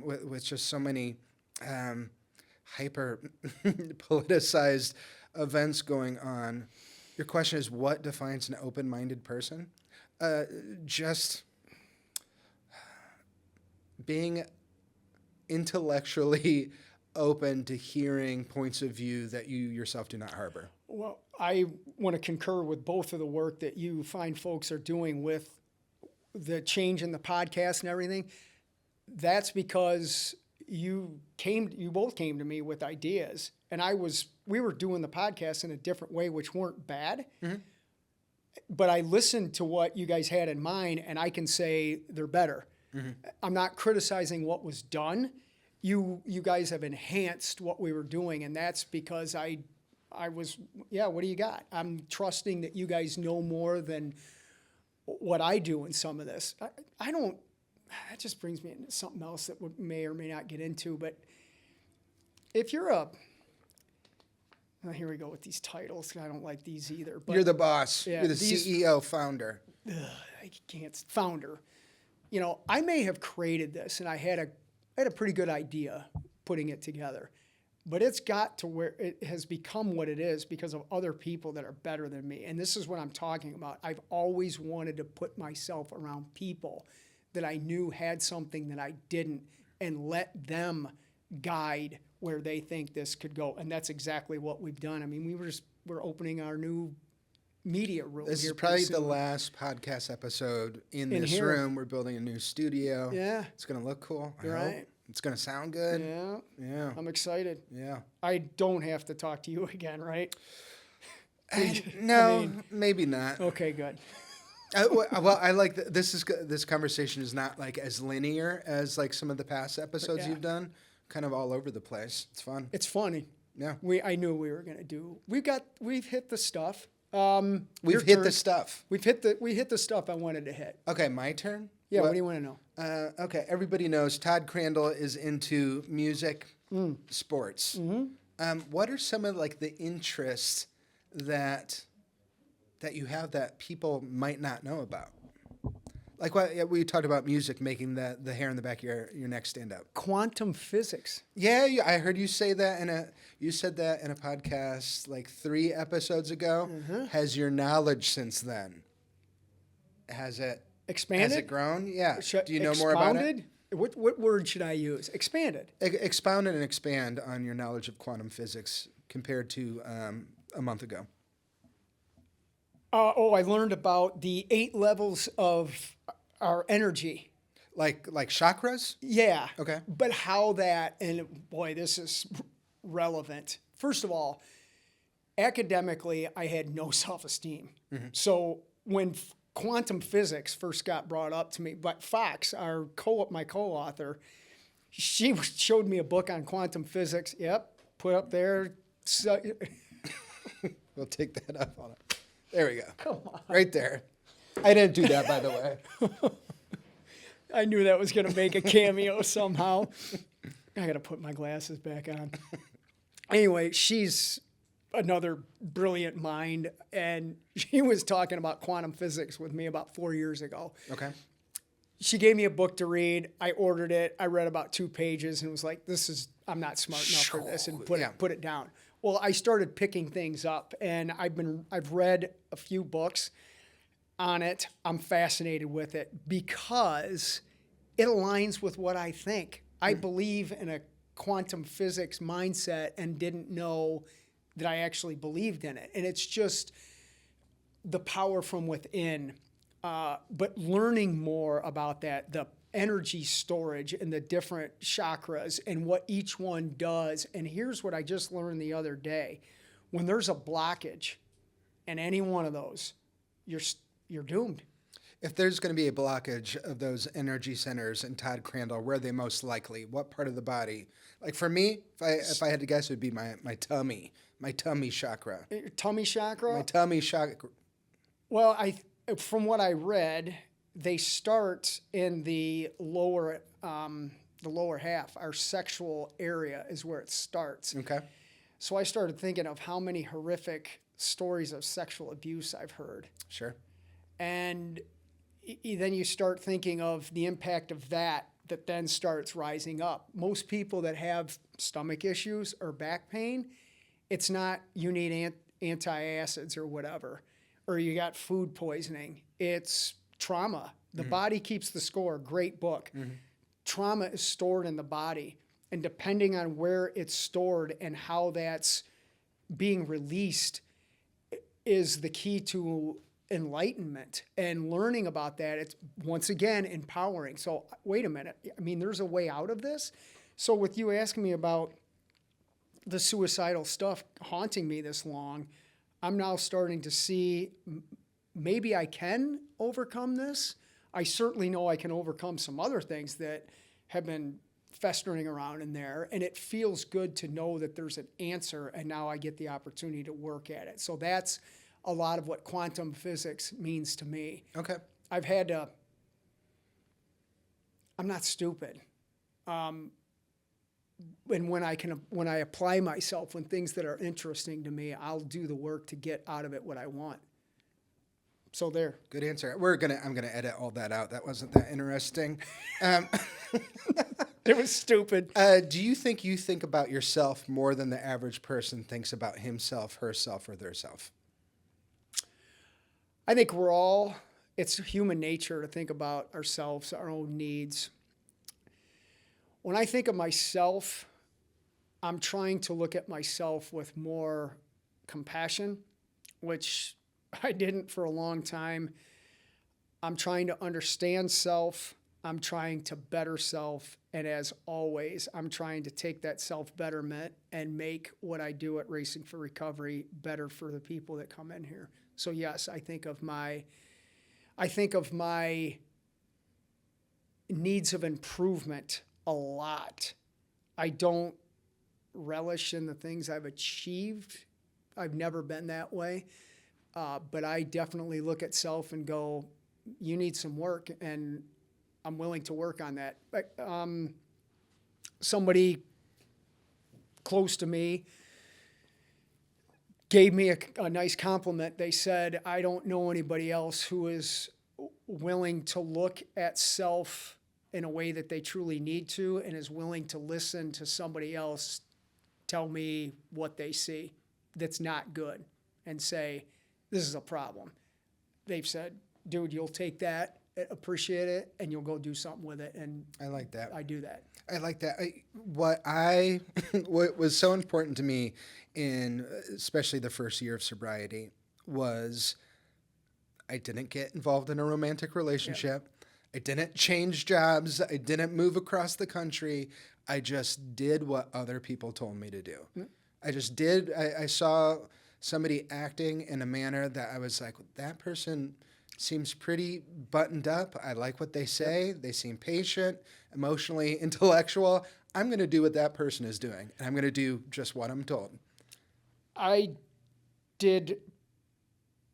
with just so many hyper politicized events going on. Your question is, what defines an open-minded person? Just being intellectually open to hearing points of view that you yourself do not harbor. Well, I want to concur with both of the work that you find folks are doing with the change in the podcast and everything. That's because you both came to me with ideas, and we were doing the podcast in a different way, which weren't bad. Mm-hmm. But I listened to what you guys had in mind, and I can say they're better. Mm-hmm. I'm not criticizing what was done. You guys have enhanced what we were doing, and that's because I was, what do you got? I'm trusting that you guys know more than what I do in some of this. I don't, that just brings me into something else that we may or may not get into, but if you're here we go with these titles. I don't like these either. But you're the boss. Yeah, you're the CEO, founder. I can't, founder. You know, I may have created this and I had a pretty good idea putting it together, but it's got to where it has become what it is because of other people that are better than me. And this is what I'm talking about. I've always wanted to put myself around people that I knew had something that I didn't and let them guide where they think this could go. And that's exactly what we've done. I mean, we're opening our new media room. This here is probably pretty the soon. last podcast episode in this here. room. We're building a new studio. Yeah. It's going to look cool. I Right. hope. It's going to sound good. Yeah. Yeah. I'm excited. Yeah. I don't have to talk to you again, right? No, I mean- maybe not. Okay, good. Well, I like this conversation is not like as linear as like some of the past episodes Yeah. you've done. Kind of all over the place. It's fun. It's funny. Yeah. I knew we were gonna do. We've hit the stuff. We've your hit turn. the stuff. We hit the stuff I wanted to hit. Okay, my turn. Yeah. What do you want to know? Okay, everybody knows Todd Crandall is into music, sports. What are some of like the interests that you have that people might not know about? Like what we talked about music making the hair in the back of your neck stand up. Quantum physics. Yeah, I heard you say that you said that in a podcast like 3 episodes ago. Has your knowledge since then? Has it Expanded. Has it grown? Yeah. Should- Do you know more about it? Expounded? What word should I use? Expanded. Expound and expand on your knowledge of quantum physics compared to a month ago. I learned about the 8 levels of our energy. Like chakras? Yeah. Okay. But how that, and boy, this is relevant. First of all, academically, I had no self-esteem. So when quantum physics first got brought up to me, but Fox, my co-author, she showed me a book on quantum physics. Yep, put up there. So, We'll take that up on it. There we go. come on. Right there. I didn't do that, by the way. I knew that was going to make a cameo somehow. I got to put my glasses back on. Anyway, she's another brilliant mind, and she was talking about quantum physics with me about 4 years ago. Okay. She gave me a book to read. I ordered it. I read about 2 pages and was like, I'm not smart enough for this, and put it down. Well, I started picking things up, and I've read a few books on it. I'm fascinated with it because it aligns with what I think. I believe in a quantum physics mindset and didn't know that I actually believed in it. And it's just the power from within. But learning more about that, the energy storage and the different chakras and what each one does. And here's what I just learned the other day. When there's a blockage in any one of those, you're doomed. If there's going to be a blockage of those energy centers in Todd Crandall, where are they most likely? What part of the body? Like for me, if I had to guess, it would be my tummy chakra. Your tummy chakra? My tummy chakra. Well, from what I read, they start in the lower half. Our sexual area is where it starts. Okay. So I started thinking of how many horrific stories of sexual abuse I've heard. Sure. And then you start thinking of the impact of that then starts rising up. Most people that have stomach issues or back pain, it's not you need antacids or whatever, or you got food poisoning. It's trauma. The body keeps the score. Great book. Trauma is stored in the body. And depending on where it's stored and how that's being released is the key to enlightenment. And learning about that, it's once again empowering. So wait a minute. I mean, there's a way out of this. So with you asking me about the suicidal stuff haunting me this long, I'm now starting to see maybe I can overcome this. I certainly know I can overcome some other things that have been festering around in there, and it feels good to know that there's an answer, and now I get the opportunity to work at it. So that's a lot of what quantum physics means to me. Okay. I'm not stupid. And when I apply myself, when things that are interesting to me, I'll do the work to get out of it what I want. So there. Good answer. I'm gonna edit all that out. That wasn't that interesting. Um, It was stupid. do you think about yourself more than the average person thinks about himself, herself, or theirself? I think it's human nature to think about ourselves, our own needs. When I think of myself, I'm trying to look at myself with more compassion, which I didn't for a long time. I'm trying to understand self. I'm trying to better self. And as always, I'm trying to take that self-betterment and make what I do at Racing for Recovery better for the people that come in here. So yes, I think of my needs of improvement a lot. I don't relish in the things I've achieved. I've never been that way. But I definitely look at self and go, you need some work, and I'm willing to work on that. But somebody close to me gave me a nice compliment. They said, I don't know anybody else who is willing to look at self in a way that they truly need to and is willing to listen to somebody else tell me what they see that's not good and say, this is a problem. They've said, dude, you'll take that, appreciate it, and you'll go do something with it. And I like that. I do that. I like that. What was so important to me in especially the first year of sobriety was I didn't get involved in a romantic relationship. Yep. I didn't change jobs. I didn't move across the country. I just did what other people told me to do. Mm. I just did. I saw somebody acting in a manner that I was like, that person seems pretty buttoned up. I like what they say. Yep. They seem patient, emotionally intellectual. I'm going to do what that person is doing, and I'm going to do just what I'm told. I did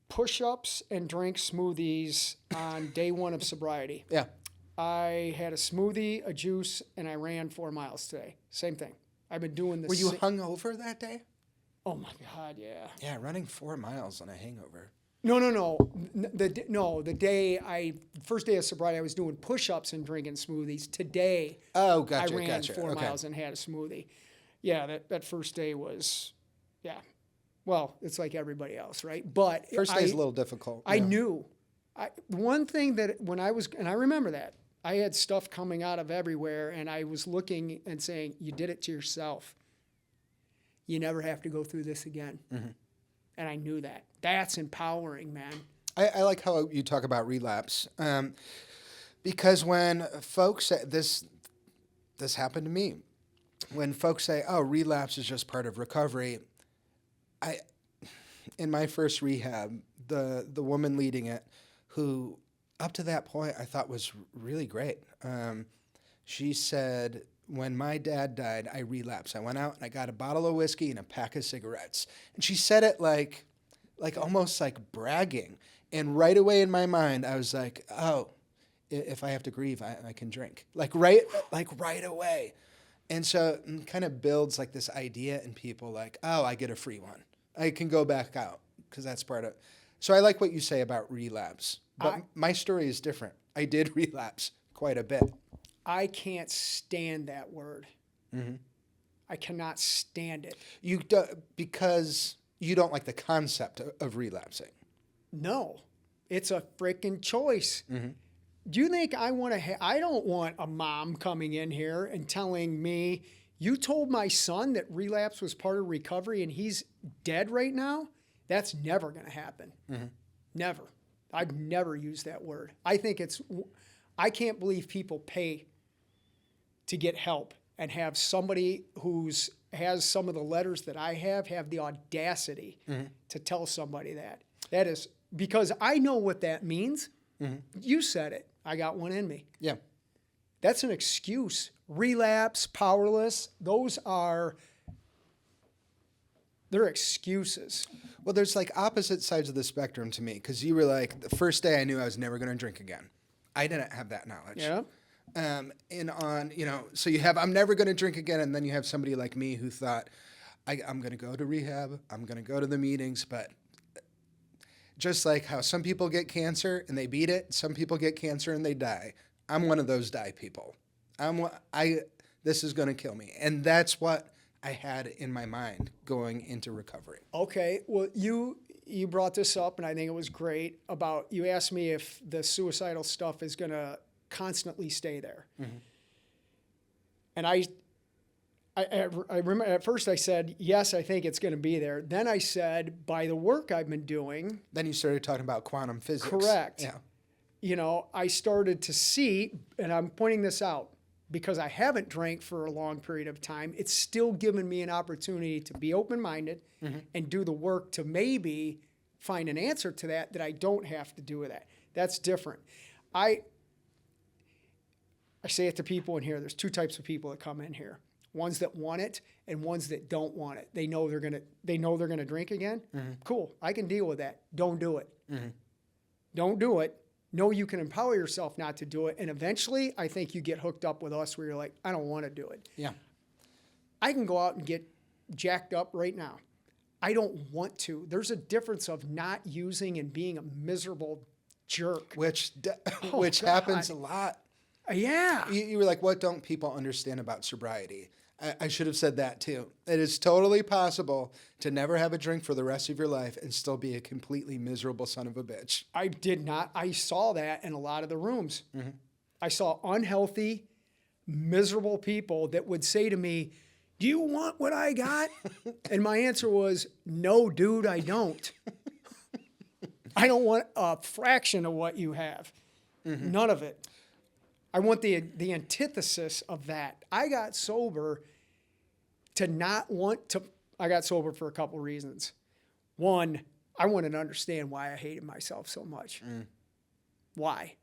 push-ups and drank smoothies on day one of sobriety. Yeah. I had a smoothie, a juice, and I ran 4 miles today. Same thing. I've been doing this. Were you hungover that day? Oh my God, yeah. Yeah, running 4 miles on a hangover. No. The first day of sobriety, I was doing push-ups and drinking smoothies. Today, oh, gotcha, I ran gotcha. 4 miles and had a smoothie. Yeah, that first day was, yeah. Well, it's like everybody else, right? But first day is a little difficult. I knew. One thing that when I was, and I remember that, I had stuff coming out of everywhere, and I was looking and saying, you did it to yourself. You never have to go through this again. Mm-hmm. And I knew that. That's empowering, man. I like how you talk about relapse. Because when folks say, this happened to me. When folks say, oh, relapse is just part of recovery, in my first rehab, the woman leading it, who up to that point I thought was really great, she said, when my dad died, I relapsed. I went out and I got a bottle of whiskey and a pack of cigarettes. And she said it like almost like bragging. And right away in my mind, I was like, oh, if I have to grieve, I can drink. Like right away. And so it kind of builds like this idea in people like, oh, I get a free one. I can go back out because that's part of. So I like what you say about relapse. But my story is different. I did relapse quite a bit. I can't stand that word. Mm-hmm. I cannot stand it. Because you don't like the concept of relapsing. No, it's a freaking choice. Mm-hmm. Do you think I want to? I don't want a mom coming in here and telling me, you told my son that relapse was part of recovery and he's dead right now? That's never going to happen. Mm-hmm. Never. I've never used that word. I can't believe people pay to get help and have somebody has some of the letters that I have the audacity mm-hmm. to tell somebody that. That is because I know what that means. Mm-hmm. You said it. I got one in me. Yeah. That's an excuse. Relapse, powerless, they're excuses. Well, there's like opposite sides of the spectrum to me, because you were like, the first day I knew I was never going to drink again. I didn't have that knowledge. Yeah. So you have, I'm never going to drink again. And then you have somebody like me who thought, I'm going to go to rehab. I'm going to go to the meetings. But Just like how some people get cancer and they beat it, some people get cancer and they die. I'm one of those die people. This is going to kill me. And that's what I had in my mind going into recovery. Okay. Well, you brought this up, and I think it was great about, you asked me if the suicidal stuff is going to constantly stay there. Mm-hmm. And I remember at first I said, yes, I think it's going to be there. Then I said, by the work I've been doing. Then you started talking about quantum physics. Correct. Yeah. You know, I started to see, and I'm pointing this out because I haven't drank for a long period of time. It's still given me an opportunity to be open-minded and do the work to maybe find an answer to that I don't have to do with that. That's different. I say it to people in here. There's two types of people that come in here. Ones that want it and ones that don't want it. They know they're gonna drink again. Mm-hmm. Cool. I can deal with that. Don't do it. Mm-hmm. Don't do it. Know you can empower yourself not to do it. And eventually, I think you get hooked up with us where you're like, I don't want to do it. Yeah. I can go out and get jacked up right now. I don't want to. There's a difference of not using and being a miserable jerk. Which happens a lot. Yeah. You were like, what don't people understand about sobriety? I should have said that too. It is totally possible to never have a drink for the rest of your life and still be a completely miserable son of a bitch. I did not. I saw that in a lot of the rooms. Mm-hmm. I saw unhealthy, miserable people that would say to me, do you want what I got? And my answer was, no, dude, I don't. I don't want a fraction of what you have. Mm-hmm. None of it. I want the antithesis of that. I got sober to not want to. I got sober for a couple reasons. One, I wanted to understand why I hated myself so much. Why?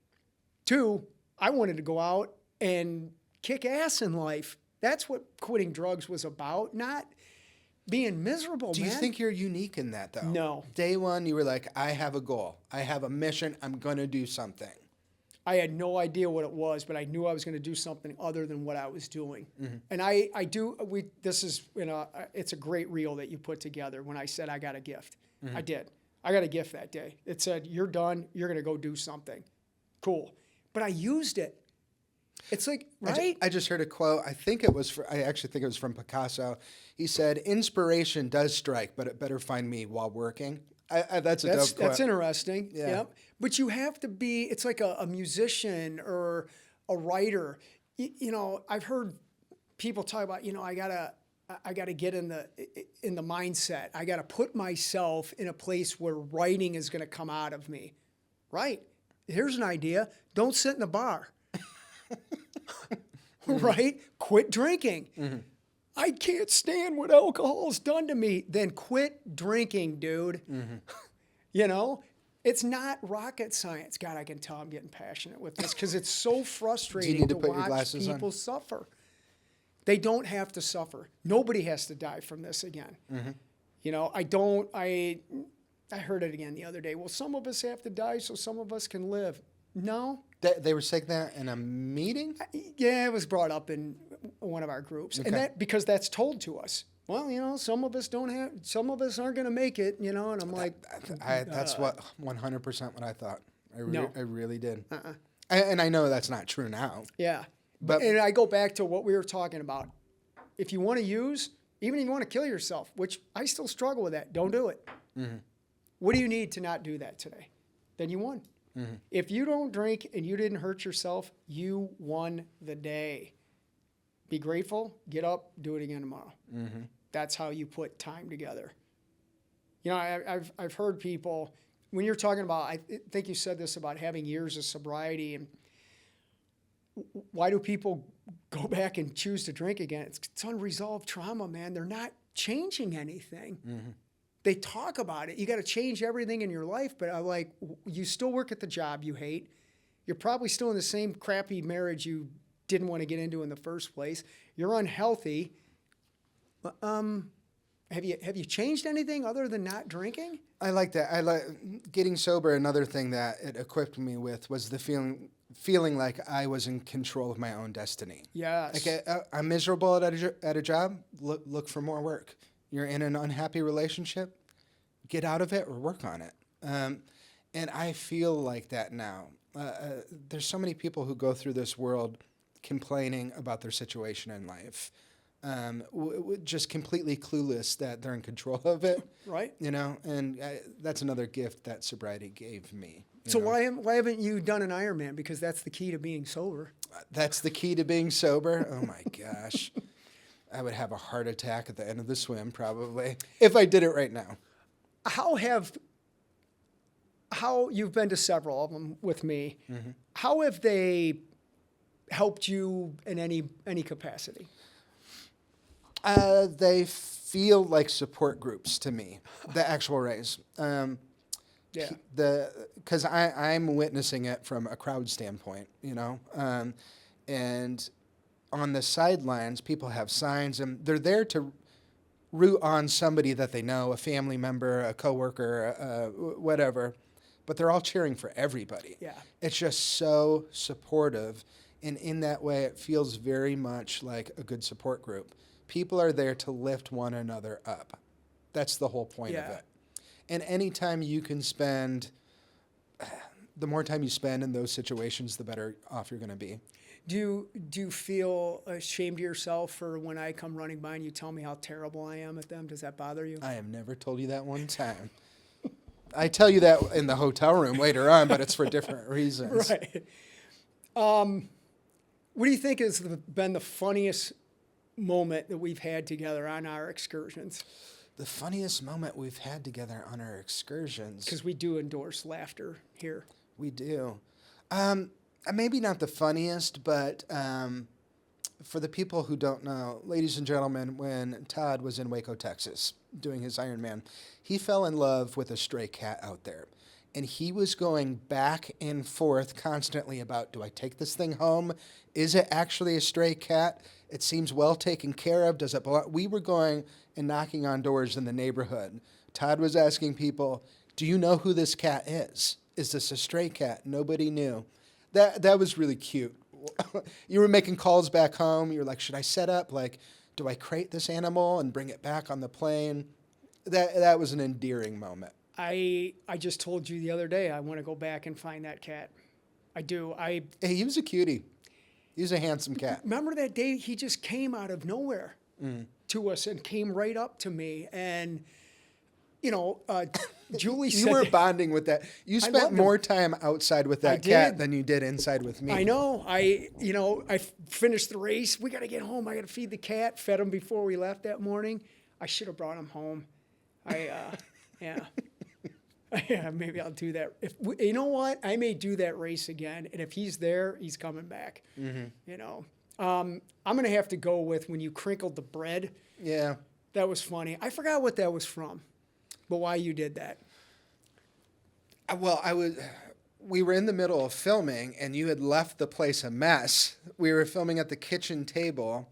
Two, I wanted to go out and kick ass in life. That's what quitting drugs was about, not being miserable, Do you think you're unique in that, though? No. Day one, you were like, I have a goal. I have a mission. I'm going to do something. I had no idea what it was, but I knew I was going to do something other than what I was doing. Mm-hmm. And it's a great reel that you put together when I said I got a gift. Mm-hmm. I did. I got a gift that day. It said, you're done. You're going to go do something. Cool. But I used it. It's like, right? I just heard a quote. I actually think it was from Picasso. He said, inspiration does strike, but it better find me while working. That's a dope quote. That's interesting. Yeah. Yep. But you have to be, it's like a musician or a writer. You know, I've heard people talk about, I gotta get in the mindset. I gotta put myself in a place where writing is gonna come out of me. Right. Here's an idea. Don't sit in the bar. Right? Quit drinking. Mm-hmm. I can't stand what alcohol's done to me. Then quit drinking, dude. Mm-hmm. It's not rocket science. God, I can tell I'm getting passionate with this because it's so frustrating to watch people suffer. They don't have to suffer. Nobody has to die from this again. Mm-hmm. I heard it again the other day. Well, some of us have to die so some of us can live. No. They were saying that in a meeting? Yeah, it was brought up in one of our groups. Okay. And because that's told to us. Well, some of us aren't going to make it, and I'm like. That's 100% what I thought. I really did. And I know that's not true now. Yeah. And I go back to what we were talking about. If you want to use, even if you want to kill yourself, which I still struggle with that, don't do it. Mm-hmm. What do you need to not do that today? Then you won. Mm-hmm. If you don't drink and you didn't hurt yourself, you won the day. Be grateful, get up, do it again tomorrow. Mm-hmm. That's how you put time together. I've heard people, when you're talking about, I think you said this about having years of sobriety, and why do people go back and choose to drink again? It's unresolved trauma, man. They're not changing anything. Mm-hmm. They talk about it. You got to change everything in your life, but I'm like, you still work at the job you hate. You're probably still in the same crappy marriage you didn't want to get into in the first place. You're unhealthy. Have you changed anything other than not drinking? I like that. I like getting sober. Another thing that it equipped me with was the feeling like I was in control of my own destiny. Yes. Like I'm miserable at a job. Look for more work. You're in an unhappy relationship. Get out of it or work on it. And I feel like that now. There's so many people who go through this world complaining about their situation in life, just completely clueless that they're in control of it. Right. And that's another gift that sobriety gave me. So why haven't you done an Ironman? Because that's the key to being sober. That's the key to being sober? Oh my gosh. I would have a heart attack at the end of the swim probably if I did it right now. How you've been to several of them with me. Mm-hmm. How have they helped you in any capacity? They feel like support groups to me, the actual raise. Yeah. Because I'm witnessing it from a crowd standpoint, and on the sidelines, people have signs, and they're there to root on somebody that they know, a family member, a coworker, whatever, but they're all cheering for everybody. Yeah. It's just so supportive, and in that way, it feels very much like a good support group. People are there to lift one another up. That's the whole point of it. And anytime you can spend, the more time you spend in those situations, the better off you're going to be. Do you feel ashamed of yourself for when I come running by and you tell me how terrible I am at them? Does that bother you? I have never told you that one time. I tell you that in the hotel room later on, but it's for different reasons. Right. What do you think has been the funniest moment that we've had together on our excursions? The funniest moment we've had together on our excursions. Because we do endorse laughter here. We do. Maybe not the funniest, but for the people who don't know, ladies and gentlemen, when Todd was in Waco, Texas, doing his Ironman, he fell in love with a stray cat out there. And he was going back and forth constantly about, do I take this thing home? Is it actually a stray cat? It seems well taken care of. Does it belong? We were going and knocking on doors in the neighborhood. Todd was asking people, do you know who this cat is? Is this a stray cat? Nobody knew. That was really cute. You were making calls back home. You were like, should I set up? Like, do I crate this animal and bring it back on the plane? That was an endearing moment. I just told you the other day I want to go back and find that cat. I do. Hey, he was a cutie. He was a handsome cat. Remember that day he just came out of nowhere to us and came right up to me. And, Julie said... You were bonding with that. You spent more time outside with that cat than you did inside with me. I know. I finished the race. We got to get home. I got to feed the cat. Fed him before we left that morning. I should have brought him home. Yeah. Yeah, maybe I'll do that. You know what? I may do that race again, and if he's there, he's coming back. Mm-hmm. I'm going to have to go with when you crinkled the bread. Yeah. That was funny. I forgot what that was from, but why you did that. Well, we were in the middle of filming, and you had left the place a mess. We were filming at the kitchen table,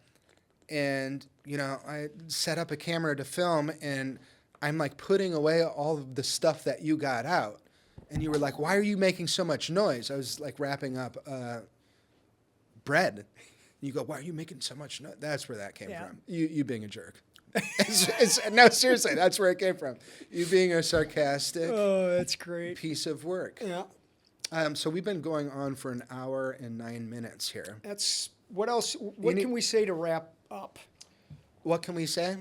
and, I set up a camera to film, and I'm like putting away all of the stuff that you got out. And you were like, why are you making so much noise? I was like wrapping up bread. And you go, why are you making so much noise? That's where that came from. You being a jerk. No, seriously, that's where it came from. You being a sarcastic that's great. piece of work. Yeah. So we've been going on for an hour and 9 minutes here. That's what else? What can we say to wrap up? What can we say?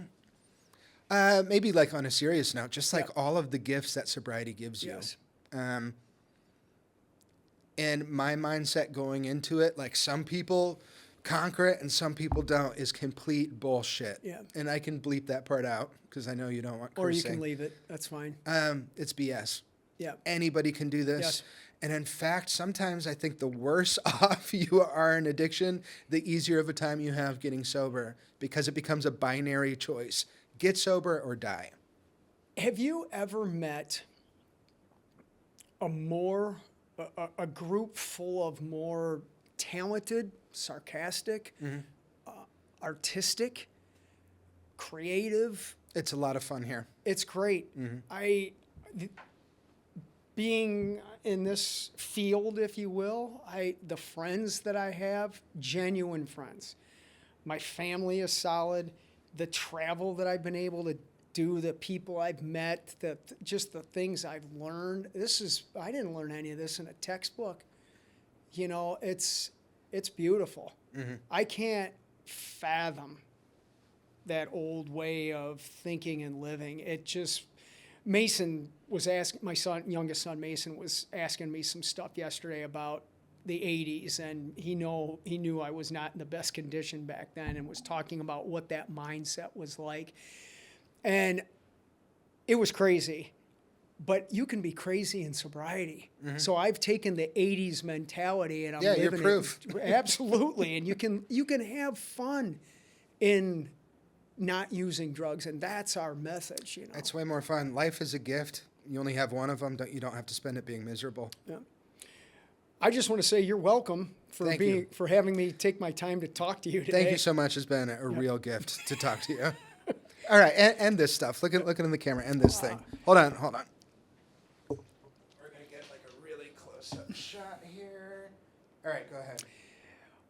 Maybe like on a serious note, just like all of the gifts that sobriety gives you. Yes. And my mindset going into it, like some people conquer it and some people don't, is complete bullshit. Yeah. And I can bleep that part out because I know you don't want cursing. Or you can leave it. That's fine. It's BS. Yeah. Anybody can do this. Yes. And in fact, sometimes I think the worse off you are in addiction, the easier of a time you have getting sober because it becomes a binary choice. Get sober or die. Have you ever met a group full of more talented, sarcastic, artistic, creative? It's a lot of fun here. It's great. Mm-hmm. Being in this field, if you will, the friends that I have, genuine friends. My family is solid. The travel that I've been able to do, the people I've met, just the things I've learned. I didn't learn any of this in a textbook. You know, it's beautiful. I can't fathom that old way of thinking and living. Mason was asking, youngest son Mason was asking me some stuff yesterday about the 80s, and he knew I was not in the best condition back then, and was talking about what that mindset was like. And it was crazy. But you can be crazy in sobriety. So I've taken the 80s mentality and I'm living you're proof. it. Absolutely. And you can have fun in not using drugs, and that's our message, you know. It's way more fun. Life is a gift. You only have one of them. You don't have to spend it being miserable. Yeah. I just want to say you're welcome for having me take my time to talk to you today. Thank you so much. It's been a real gift to talk to you. All right, end this stuff. Look in the camera. End this thing. Hold on. We're gonna get like a really close-up shot here. All right, go ahead.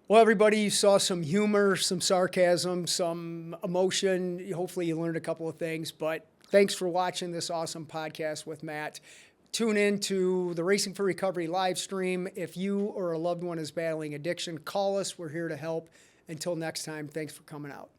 Well, everybody, you saw some humor, some sarcasm, some emotion. Hopefully you learned a couple of things, but thanks for watching this awesome podcast with Matt. Tune in to the Racing for Recovery live stream. If you or a loved one is battling addiction, call us. We're here to help. Until next time, thanks for coming out.